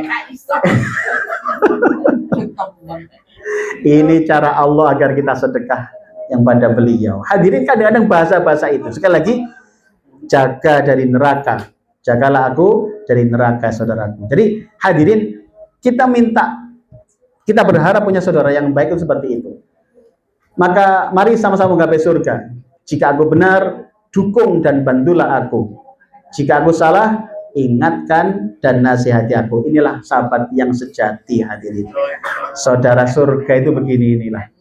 ini cara Allah agar kita sedekah yang pada beliau. Hadirin, kadang-kadang bahasa-bahasa itu sekali lagi jaga dari neraka. Jagalah aku dari neraka, saudaraku. Jadi hadirin, kita berharap punya saudara yang baik itu seperti itu. Maka mari sama-sama menggapai surga. Jika aku benar, dukung dan bantulah aku. Jika aku salah, ingatkan dan nasihati aku. Inilah sahabat yang sejati, hadirin. Saudara surga itu begini inilah.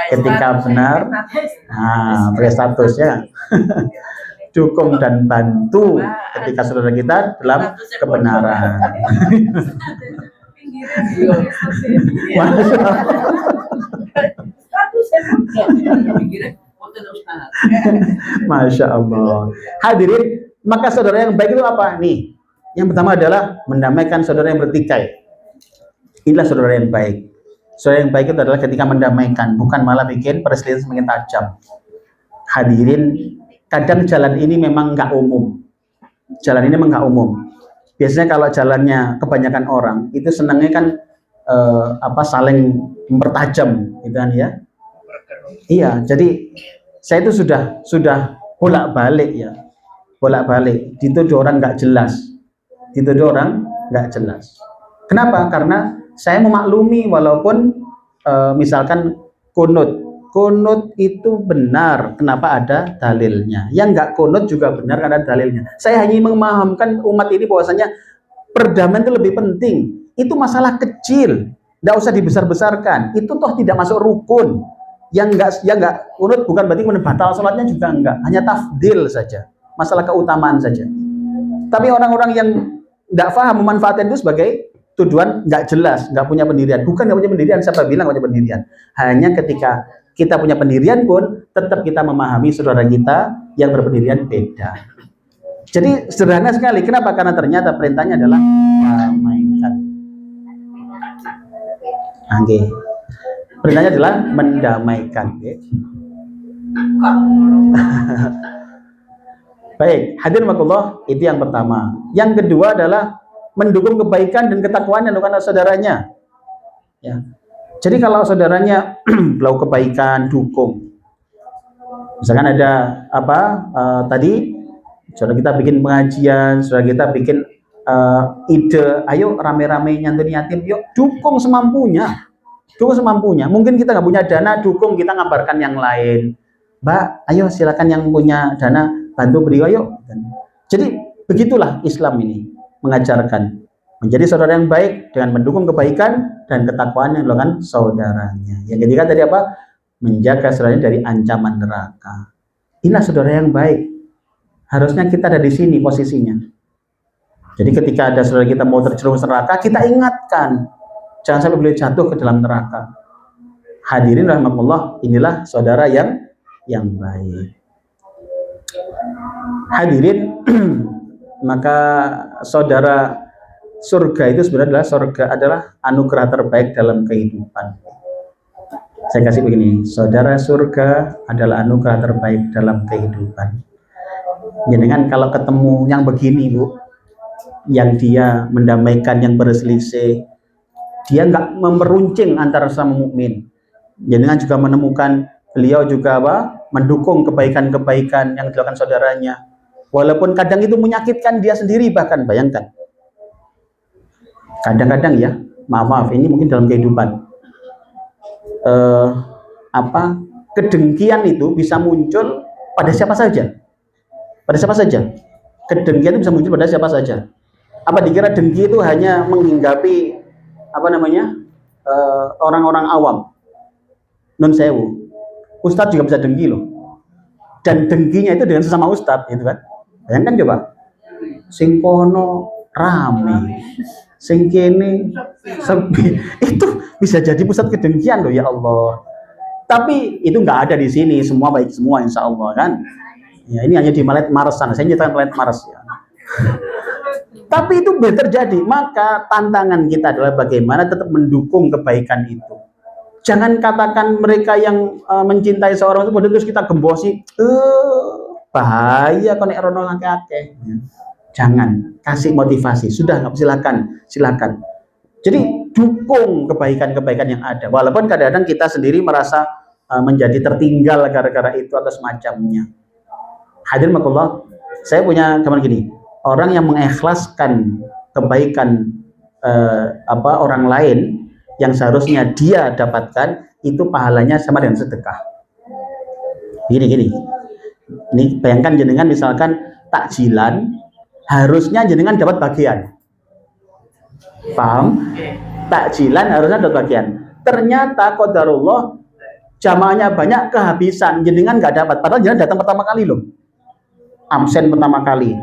Ketika benar, pakai statusnya. Dukung dan bantu ketika saudara kita dalam kebenaran. Masya Allah. Hadirin, maka saudara yang baik itu apa? Nih, yang pertama adalah mendamaikan saudara yang bertikai. Inilah saudara yang baik. Saudara yang baik itu adalah ketika mendamaikan, bukan malah bikin perselisihan semakin tajam. Hadirin, kadang jalan ini memang nggak umum. Jalan ini memang nggak umum. Biasanya kalau jalannya kebanyakan orang, itu senangnya kan saling mempertajam, gitu kan ya. Iya, jadi saya itu sudah bolak-balik ya, bolak-balik dituduh orang nggak jelas, Kenapa? Karena saya memaklumi walaupun misalkan kunut itu benar, kenapa ada dalilnya? Yang nggak kunut juga benar karena ada dalilnya. Saya hanya memahamkan umat ini bahwasanya perdamaian itu lebih penting. Itu masalah kecil, nggak usah dibesar-besarkan. Itu toh tidak masuk rukun. Yang nggak kunut bukan berarti kemudian batal sholatnya juga enggak, hanya tafdil saja, masalah keutamaan saja. Tapi orang-orang yang nggak paham memanfaatkan itu sebagai tuduhan nggak jelas, nggak punya pendirian. Bukan nggak punya pendirian, siapa bilang nggak punya pendirian? Hanya ketika kita punya pendirian pun tetap kita memahami saudara kita yang berpendirian beda. Jadi sederhana sekali. Kenapa? Karena ternyata perintahnya adalah damaikan. Oke. Perintahnya adalah mendamaikan. Baik, hadirin makullah, itu yang pertama. Yang kedua adalah mendukung kebaikan dan ketakwaan yang dilakukan saudaranya. Ya. Jadi kalau saudaranya melakukan kebaikan, dukung. Misalkan ada tadi saudara kita bikin pengajian, saudara kita bikin ide, ayo rame-rame nyantuni yatim, yuk dukung semampunya. Mungkin kita nggak punya dana, dukung, kita ngabarkan yang lain. Mbak, ayo silakan yang punya dana bantu beri, ayo. Jadi begitulah Islam ini mengajarkan menjadi saudara yang baik dengan mendukung kebaikan dan ketakwaan yang dilakukan saudaranya. Yang ketiga tadi apa? Menjaga saudaranya dari ancaman neraka. Inilah saudara yang baik. Harusnya kita ada di sini posisinya. Jadi ketika ada saudara kita mau terjerumus neraka, kita ingatkan. Jangan sampai beliau jatuh ke dalam neraka. Hadirin rahimakumullah, inilah saudara yang baik. Hadirin, maka saudara surga itu sebenarnya adalah anugerah terbaik dalam kehidupan. Saya kasih begini, saudara, surga adalah anugerah terbaik dalam kehidupan. Jenengan kalau ketemu yang begini, Bu, yang dia mendamaikan yang berselisih, dia nggak memeruncing antara sama mukmin. Jenengan juga menemukan beliau juga mendukung kebaikan-kebaikan yang dilakukan saudaranya, walaupun kadang itu menyakitkan dia sendiri. Bahkan bayangkan, kadang-kadang ya, maaf ini mungkin dalam kehidupan kedengkian itu bisa muncul pada siapa saja. Kedengkian itu bisa muncul pada siapa saja. Apa dikira dengki itu hanya menghinggapi orang-orang awam? Nun sewu, ustadz juga bisa dengki loh. Dan dengkinya itu dengan sesama ustadz, gitu kan? Bayangkan coba, sing kono rame, sing kene sepi, itu bisa jadi pusat kedengkian loh, ya Allah. Tapi itu nggak ada di sini, semua baik semua, insya Allah kan. Ya, ini hanya di Planet Mars sana, saya nyatakan Planet Mars ya. Tapi itu boleh terjadi, maka tantangan kita adalah bagaimana tetap mendukung kebaikan itu. Jangan katakan mereka yang mencintai seorang itu terus kita gembosi, bahaya kalau nek rono akeh-akeh. Jangan, kasih motivasi. Sudah, silakan. Jadi dukung kebaikan-kebaikan yang ada. Walaupun kadang-kadang kita sendiri merasa menjadi tertinggal gara-gara itu atau semacamnya. Hadirin makullah, saya punya teman gini, orang yang mengikhlaskan kebaikan orang lain yang seharusnya dia dapatkan, itu pahalanya sama dengan sedekah. Gini. Ini bayangkan jenengan misalkan takjilan, harusnya jenengan dapat bagian. Paham? Takjilan harusnya dapat bagian. Ternyata qadarullah jamaahnya banyak, kehabisan, jenengan nggak dapat. Padahal jenengan datang pertama kali loh. Absen pertama kali.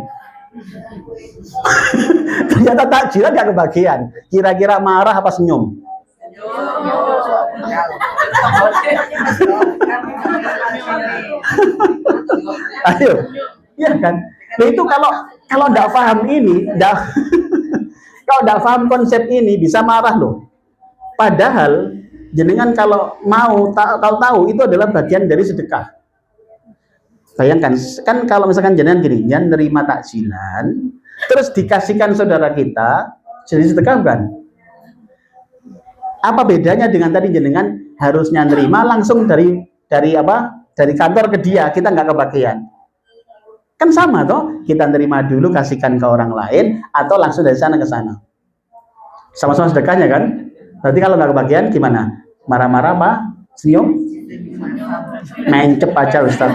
Ternyata takjilan nggak kebagian. Kira-kira marah apa senyum? Ayo, ya kan? Nah, itu kalau nggak paham ini, kalau nggak paham konsep ini bisa marah loh. Padahal jenengan kalau mau tahu itu adalah bagian dari sedekah. Bayangkan, kan kalau misalkan jenengan gini, jangan nerima takjilan, terus dikasihkan saudara kita, jadi sedekah bukan? Apa bedanya dengan tadi jenengan harusnya nerima langsung dari kantor ke dia, kita nggak kebagian? Kan sama toh, kita nerima dulu kasihkan ke orang lain atau langsung dari sana ke sana. Sama-sama sedekahnya kan? Berarti kalau nggak kebagian gimana? Marah-marah apa? Senyum? Mencep aja Ustaz.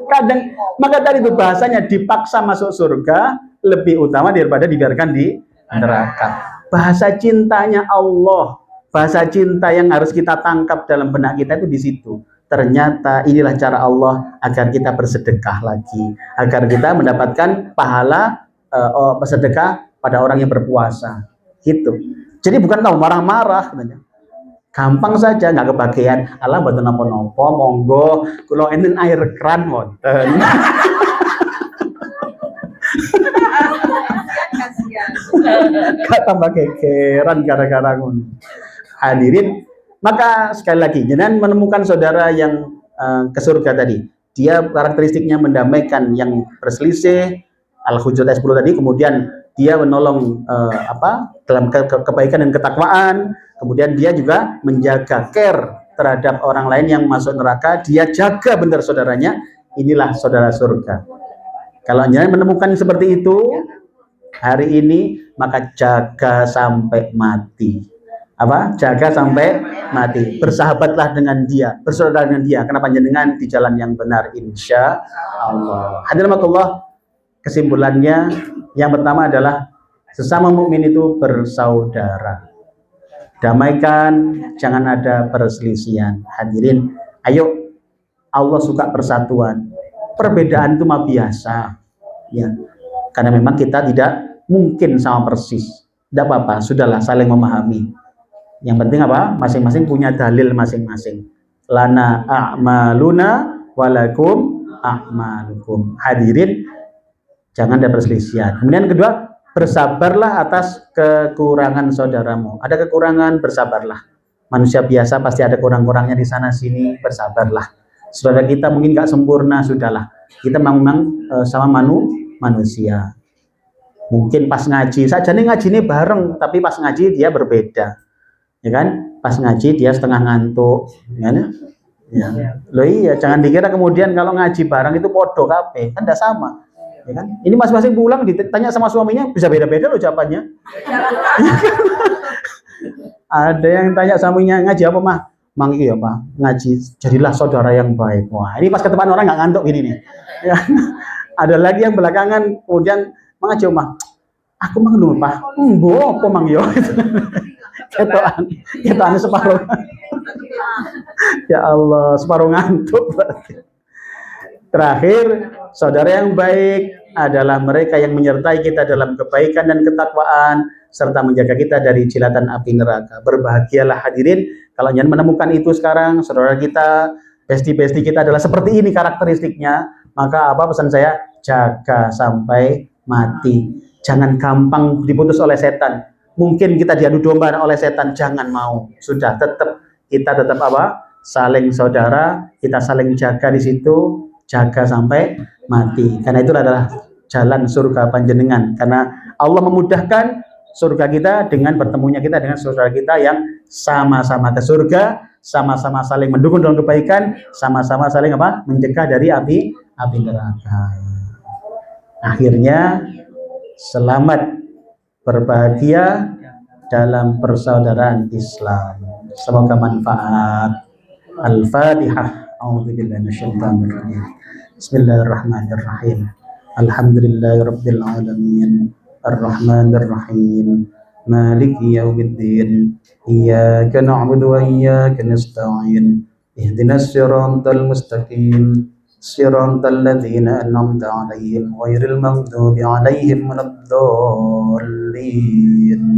Kadang, maka tadi itu bahasanya dipaksa masuk surga lebih utama daripada dibiarkan di neraka. Bahasa cintanya Allah, bahasa cinta yang harus kita tangkap dalam benak kita itu di situ. Ternyata inilah cara Allah agar kita bersedekah lagi, agar kita mendapatkan pahala bersedekah pada orang yang berpuasa. Gitu. Jadi bukan tahu marah-marah, gampang saja nggak kebagian. Allah mboten napa-napa, monggo kula enten air keran wonten. Gak tambah kekeran gara-gara ngono. Hadirin, maka sekali lagi jenengan menemukan saudara yang ke surga tadi, dia karakteristiknya mendamaikan yang berselisih, Al-Hujurat ayat 10 tadi, kemudian dia menolong dalam kebaikan dan ketakwaan, kemudian dia juga menjaga care terhadap orang lain yang masuk neraka, dia jaga benar saudaranya. Inilah saudara surga. Kalau jenengan menemukan seperti itu hari ini, maka jaga sampai mati. Jaga sampai mati. Bersahabatlah dengan dia, bersaudara dengan dia. Kenapa? Jenengan di jalan yang benar, insya Allah. Hadirin Allah, kesimpulannya yang pertama adalah sesama mukmin itu bersaudara. Damaikan, jangan ada perselisihan. Hadirin, ayo, Allah suka persatuan. Perbedaan itu mah biasa, ya. Karena memang kita tidak mungkin sama persis. Tidak apa-apa, sudahlah saling memahami. Yang penting apa? Masing-masing punya dalil masing-masing. Lana a'maluna walakum a'malukum. Hadirin, jangan ada perselisihan. Kemudian kedua, bersabarlah atas kekurangan saudaramu. Ada kekurangan, bersabarlah. Manusia biasa pasti ada kurang-kurangnya di sana sini, bersabarlah. Saudara kita mungkin nggak sempurna, sudahlah. Kita memang sama manusia. Mungkin pas ngaji, saja nih ngaji ini bareng, tapi pas ngaji dia berbeda, ya kan? Pas ngaji dia setengah ngantuk, ya kan? Ya. Loh iya, jangan dikira kemudian kalau ngaji bareng itu podo kabeh, kan tidak sama, ya kan? Ini masing-masing pulang ditanya sama suaminya bisa beda-beda loh jawabannya. Ada yang tanya suaminya ngaji apa mah? Mang iya pak, ngaji jadilah saudara yang baik. Wah ini pas ketemu orang nggak ngantuk gini nih. Ya. Ada lagi yang belakangan kemudian mengaji mah, aku mang lupa, apa mang yo? Ketoan separuh. Ya Allah, separuh ngantuk berarti. Terakhir, saudara yang baik adalah mereka yang menyertai kita dalam kebaikan dan ketakwaan serta menjaga kita dari jilatan api neraka. Berbahagialah hadirin kalau jangan menemukan itu sekarang, saudara kita, bestie-bestie kita adalah seperti ini karakteristiknya. Maka apa pesan saya? Jaga sampai mati. Jangan gampang diputus oleh setan. Mungkin kita diadu domba oleh setan, jangan mau. Sudah kita tetap apa? Saling saudara, kita saling jaga di situ, jaga sampai mati. Karena itu adalah jalan surga panjenengan. Karena Allah memudahkan surga kita dengan bertemunya kita dengan saudara kita yang sama-sama ke surga, sama-sama saling mendukung dalam kebaikan, sama-sama saling apa? Mencegah dari api neraka. Akhirnya selamat berbahagia dalam persaudaraan Islam. Semoga manfaat. Al-Fatihah. A'udzubillahi minasyaitonir rajim. Bismillahirrahmanirrahim. Alhamdulillahirabbil alamin. Ar-Rahmanir Rahim. Maliki yaumiddin. Iyyaka na'budu wa iyyaka nasta'in. Ihdinas siratal mustaqim. Siratal ladzina an'amta 'alaihim ghairil maghdubi 'alaihim waladdallin.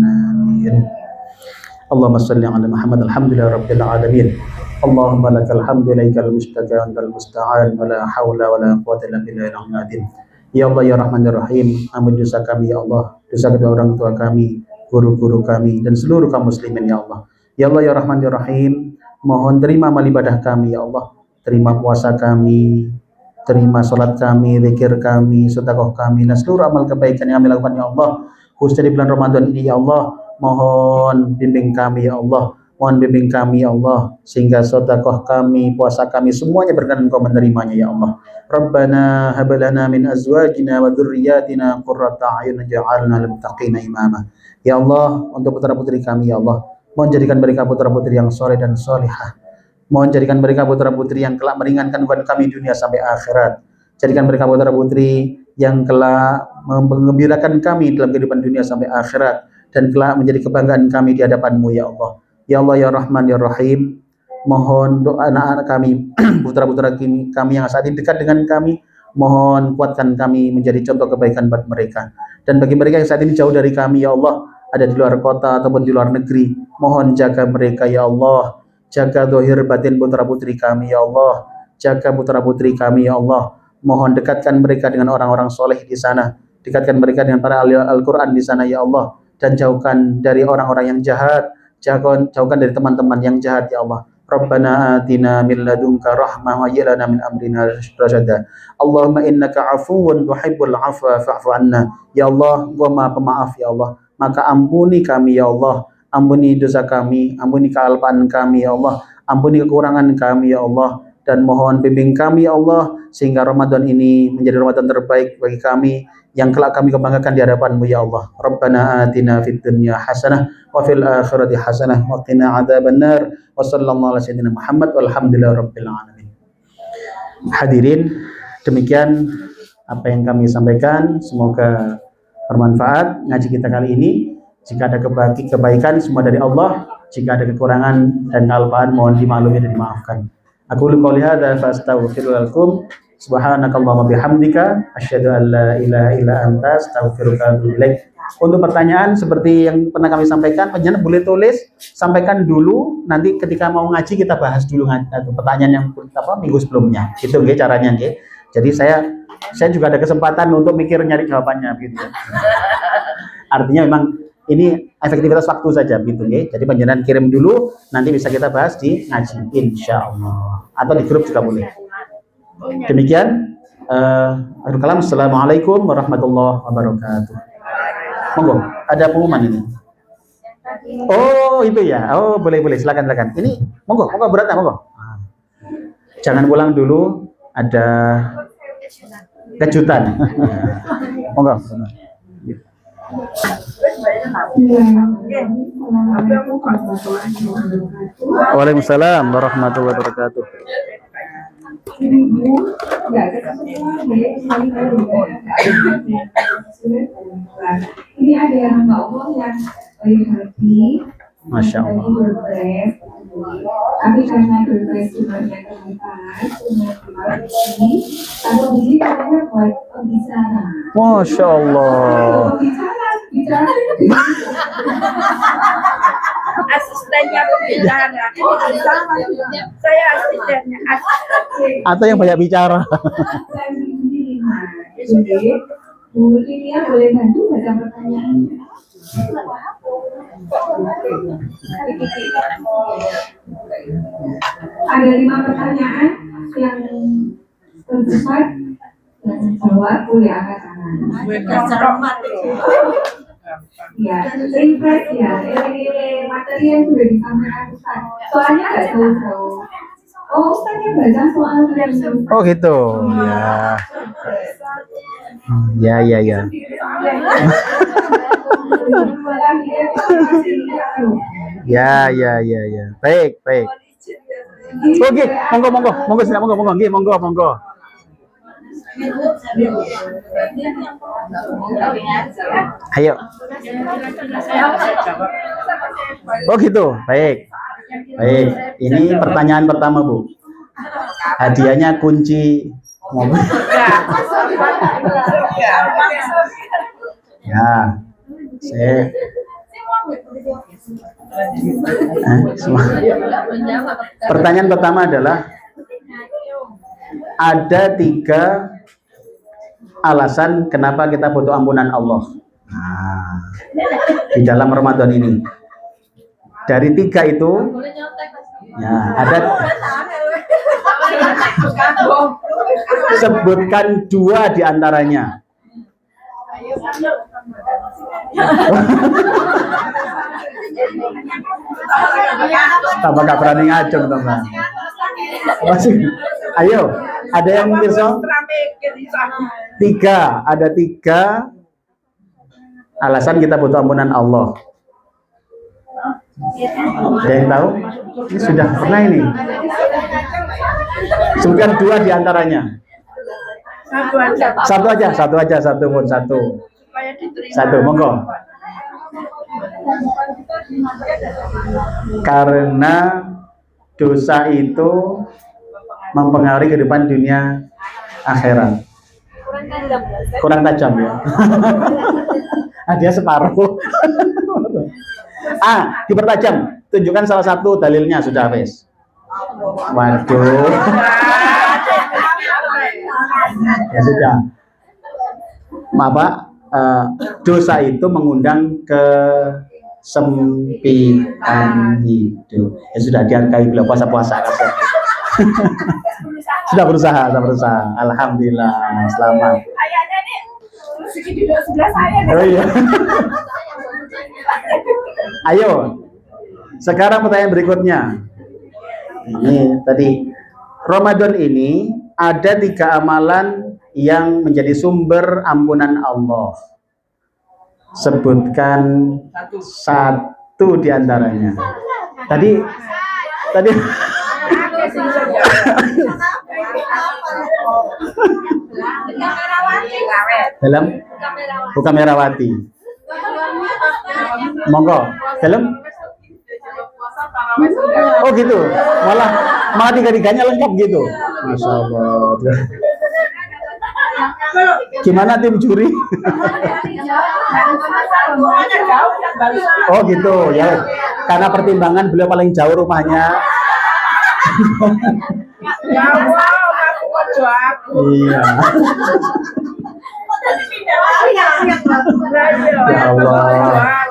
Amin. Allahumma shalli 'ala Muhammad. Alhamdulillahirabbil alamin. Allahumma lakal hamdu ilaikal mustaka antal musta'an wa la haula wa la quwwata illa billahil azim. Ya Allah ya Rahman ya Rahim, ampuni dosa kami ya Allah, dosa kedua orang tua kami, guru-guru kami dan seluruh kaum muslimin ya Allah. Ya Allah ya Rahman ya Rahim, mohon terima amal ibadah kami ya Allah, terima puasa kami, terima salat kami, zikir kami, sedekah kami dan seluruh amal kebaikan yang kami lakukan ya Allah. Khususnya di bulan Ramadan ini ya Allah, mohon bimbing kami ya Allah. Mohon bimbing kami ya Allah, sehingga sedekah kami, puasa kami semuanya berkenan Engkau menerimanya ya Allah. Rabbana hab lana min azwajina wa dzurriyyatina qurrata a'yun waj'alna lil muttaqina imama. Ya Allah, untuk putra-putri kami ya Allah, mohon jadikan mereka putra-putri yang soleh dan solihah. Mohon jadikan mereka putra-putri yang kelak meringankan beban kami dunia sampai akhirat. Jadikan mereka putra-putri yang kelak mengembirakan kami dalam kehidupan dunia sampai akhirat dan kelak menjadi kebanggaan kami di hadapan-Mu ya Allah. Ya Allah ya Rahman ya Rahim, mohon doa anak-anak kami, putra-putra kami yang saat ini dekat dengan kami, mohon kuatkan kami menjadi contoh kebaikan buat mereka. Dan bagi mereka yang saat ini jauh dari kami ya Allah, ada di luar kota ataupun di luar negeri, mohon jaga mereka ya Allah, jaga zahir batin putra-putri kami ya Allah, jaga putra-putri kami ya Allah, mohon dekatkan mereka dengan orang-orang soleh di sana, dekatkan mereka dengan para ahli Al-Quran di sana ya Allah, dan jauhkan dari orang-orang yang jahat, jauhkan dari teman-teman yang jahat ya Allah. Rabbana atina min ladunka rahmah wa hayyi lana min amrina rasyada. Allahumma innaka 'afuwun tuhibbul 'afwa fa'fu 'anna. Ya Allah, Engkau Maha Pemaaf ya Allah. Maka ampuni kami ya Allah. Ampuni dosa kami, ampuni kealpaan kami ya Allah. Ampuni kekurangan kami ya Allah, dan mohon bimbing kami ya Allah sehingga Ramadan ini menjadi Ramadan terbaik bagi kami yang kelak kami kebanggakan di hadapan-Mu ya Allah. Rabbana atina fid dunya hasanah wa fil akhirati hasanah wa qina adzabannar wa sallallahu ala sayyidina Muhammad walhamdulillahirabbil alamin. Hadirin, demikian apa yang kami sampaikan, semoga bermanfaat ngaji kita kali ini. Jika ada kebaikan semua dari Allah, jika ada kekurangan dan kealpaan mohon dimaklumi dan dimaafkan. Aku qouli hadza fa astaghfiru lakum. Subhanakallahumma bihamdika asyhadu an la ilaha illa anta astaghfiruka wa atubu ilaik. Untuk pertanyaan seperti yang pernah kami sampaikan, penjana boleh tulis, sampaikan dulu, nanti ketika mau ngaji kita bahas dulu pertanyaan yang minggu sebelumnya. Itu nggih caranya nggih. Jadi saya juga ada kesempatan untuk mikir nyari jawabannya gitu. Artinya memang ini efektivitas waktu saja gitu nggih. Jadi panjenengan kirim dulu, nanti bisa kita bahas di ngaji insyaallah. Atau di grup juga boleh. Demikian akhirul kalam. Assalamualaikum warahmatullahi wabarakatuh. Monggo, ada pengumuman ini. Oh, itu ya. Oh, boleh. Silakan. Ini monggo beratnya monggo. Jangan pulang dulu, ada kejutan. Monggo. Waalaikumsalam warahmatullahi wabarakatuh. Ini ada yang Allah yang hati, Masya Allah. tapi karena berprestasi semuanya keempat, kalau begini katanya buat pembicara. Masya Allah. Bicara. Asistennya pembicara. Saya asistennya. Atau yang banyak bicara. Bu Lilia boleh bantu baca pertanyaannya? Ada 5 pertanyaan yang tercepat dan jawab boleh angkat tangan. Ya, refresh ya, materi yang sudah disampaikan Ustaz. Soalnya nggak tahu. Oh, Ustaznya baca soal yang Oh gitu. Ya. Ya. Baik. Oke, monggo silakan monggo. Ayo. Oh gitu, baik. Ini pertanyaan pertama Bu. Hadiahnya kunci mobil. Ya, pertanyaan pertama adalah ada 3 alasan kenapa kita butuh ampunan Allah di dalam Ramadan ini. Dari 3 itu, ya ada. Sebutkan 2 di antaranya. Tambah gak berani ngacung tambah. Ayo, ada yang bisa? 3, ada 3 alasan kita butuh ampunan Allah. Ada yang tahu? Ini sudah pernah ini. Sebutkan 2 di antaranya. Satu aja, monggo. Karena dosa itu mempengaruhi kehidupan dunia akhirat. Kurang tajam ya. Dia separuh. Dipertajam. Tunjukkan salah satu dalilnya sudah habis. Waduh. Ya sudah. Maaf Pak, dosa itu mengundang kesempitan hidup. Ya sudah, dihargai beliau puasa-puasa. Sudah berusaha. Alhamdulillah, selamat. Oh iya. Ayo, sekarang pertanyaan berikutnya. Ini tadi, Ramadan ini ada 3 amalan yang menjadi sumber ampunan Allah. Sebutkan 1 di antaranya. Tadi dalam bukan Merawati. Monggo, dalam. Oh gitu, malah 3-3-nya lengkap gitu. Masya Allah. Gimana tim juri? Oh gitu ya. Karena pertimbangan beliau paling jauh rumahnya. Iya. Ya Allah,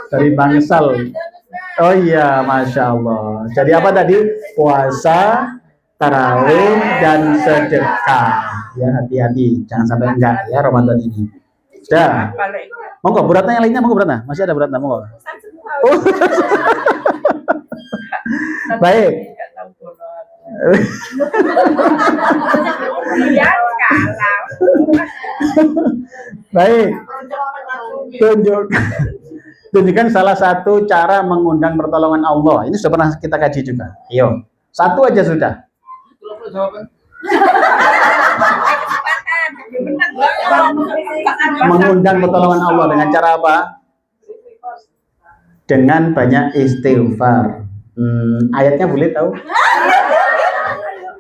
dari Bangsal. Oh iya, Masya Allah. Jadi apa tadi? Puasa, tarawih, dan sedekah. Ya, hati-hati, jangan sampai enggak ya Ramadan ini. Sudah. Monggo beratnya yang lainnya, monggo beratnya. Masih ada beratnya, monggo. Oh. Baik. Baik. Tunjukkan salah satu cara mengundang pertolongan Allah. Ini sudah pernah kita kaji juga. Ayo, satu aja sudah. Mengundang pertolongan Allah dengan cara apa? Dengan banyak istighfar. Ayatnya boleh tahu?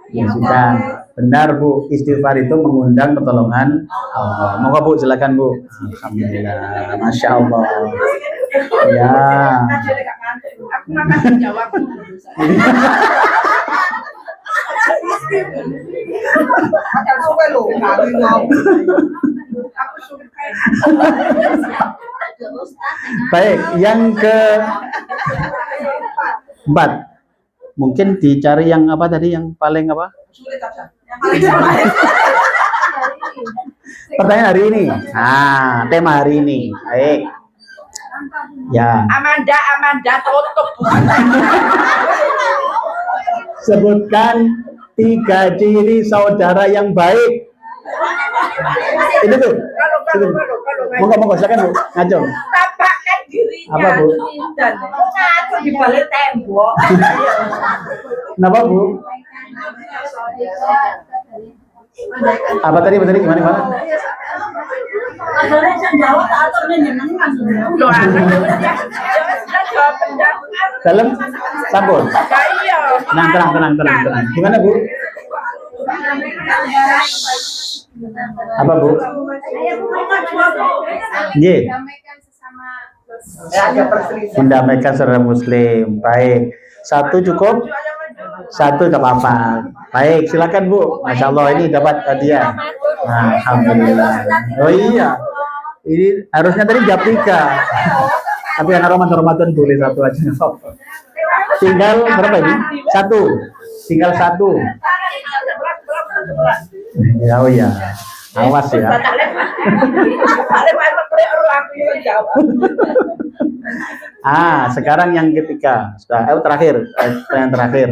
Ya sudah, benar Bu. Istighfar itu mengundang pertolongan Allah. Moga Bu, silakan Bu. Alhamdulillah, Masya Allah. Ya. Aku makan jawab. Baik, yang keempat, mungkin dicari yang apa tadi, yang paling apa? Pertanyaan hari ini. Nah, tema hari ini. Baik. Ya. Amanda tutup. Sebutkan 3 ciri saudara yang baik. Itu tuh. Monggo silakan Bu, ngajong. Tampakkan dirinya. Apa Bu? Dan ngaco di balik tembok. Kenapa Bu? Apa tadi gimana? Dalam sabun. Tenang. Gimana Bu? Apa Bu? Nggih. Mendamaikan saudara Muslim. Baik. Satu cukup? Satu nggak apa-apa. Baik, silakan Bu. Masya Allah, ini dapat hadiah. Nah, alhamdulillah. Oh iya. Ini harusnya tadi jam 3. Tapi karena Ramadan boleh satu aja. Tinggal berapa ini? Satu. Tinggal satu. Ya, oh ya. Awas ya. Sekarang yang ketiga. Sudah, terakhir. Yang terakhir.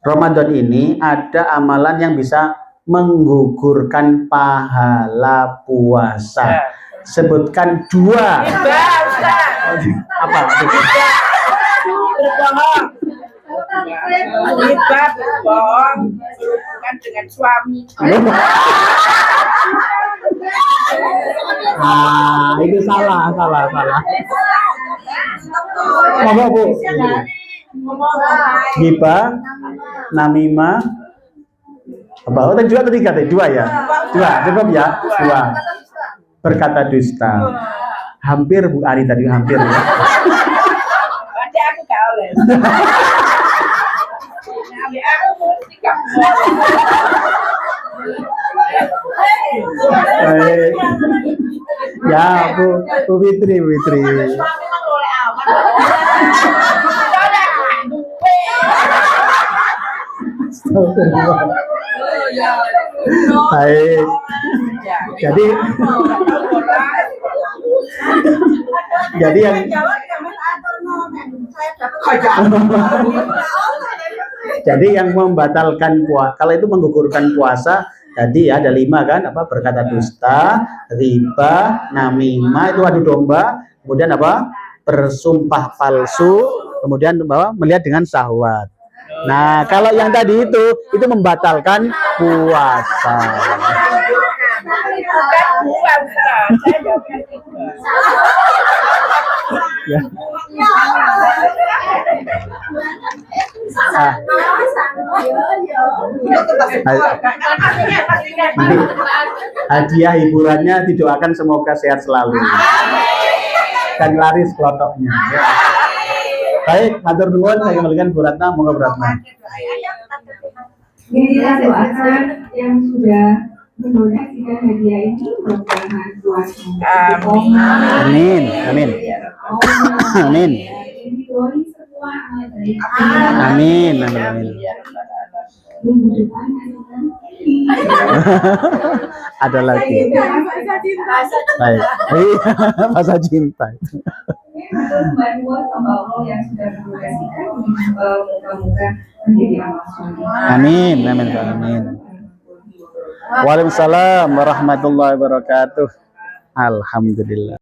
Ramadan ini ada amalan yang bisa menggugurkan pahala puasa. Sebutkan 2. Apa? Berbohong kan dengan suami. Itu salah. Apa Bu? Ghibah, namimah, apa? Oh, tadi 2 atau 3? Tadi 2 ya? 2, cukup ya? 2. Berkata dusta. Hampir Bu Ari tadi, hampir ya. Berarti aku gak oleh. Ya Bu Fitri. Baik. Jadi yang jadi yang membatalkan puasa, kalau itu menggugurkan puasa, tadi ada 5 kan, apa? Berkata dusta, riba, namimah, itu adu domba, kemudian apa? Bersumpah palsu, kemudian bahwa melihat dengan syahwat. Nah, kalau yang tadi itu membatalkan puasa. Ya. Nanti hadiah hiburannya didoakan semoga sehat selalu dan laris kelotoknya. Baik, matur nuwun saya kembalikan Bu Ratna, moga Bu Ratna. Ini kita doakan yang sudah mendonasikan hadiah ini mudah-mudahan Tuhan Amin. Amin, amin, amin, Diridhoi semua amal baik. amin, amin, amin. Minggu depan nanti. Ada lagi. Baik, masa cinta. Terus bantuan hamba Allah yang sudah mendonasikan moga-moga menjadi amal soleh. Amin, amin, amin. Waalaikumsalam warahmatullahi wabarakatuh. Alhamdulillah.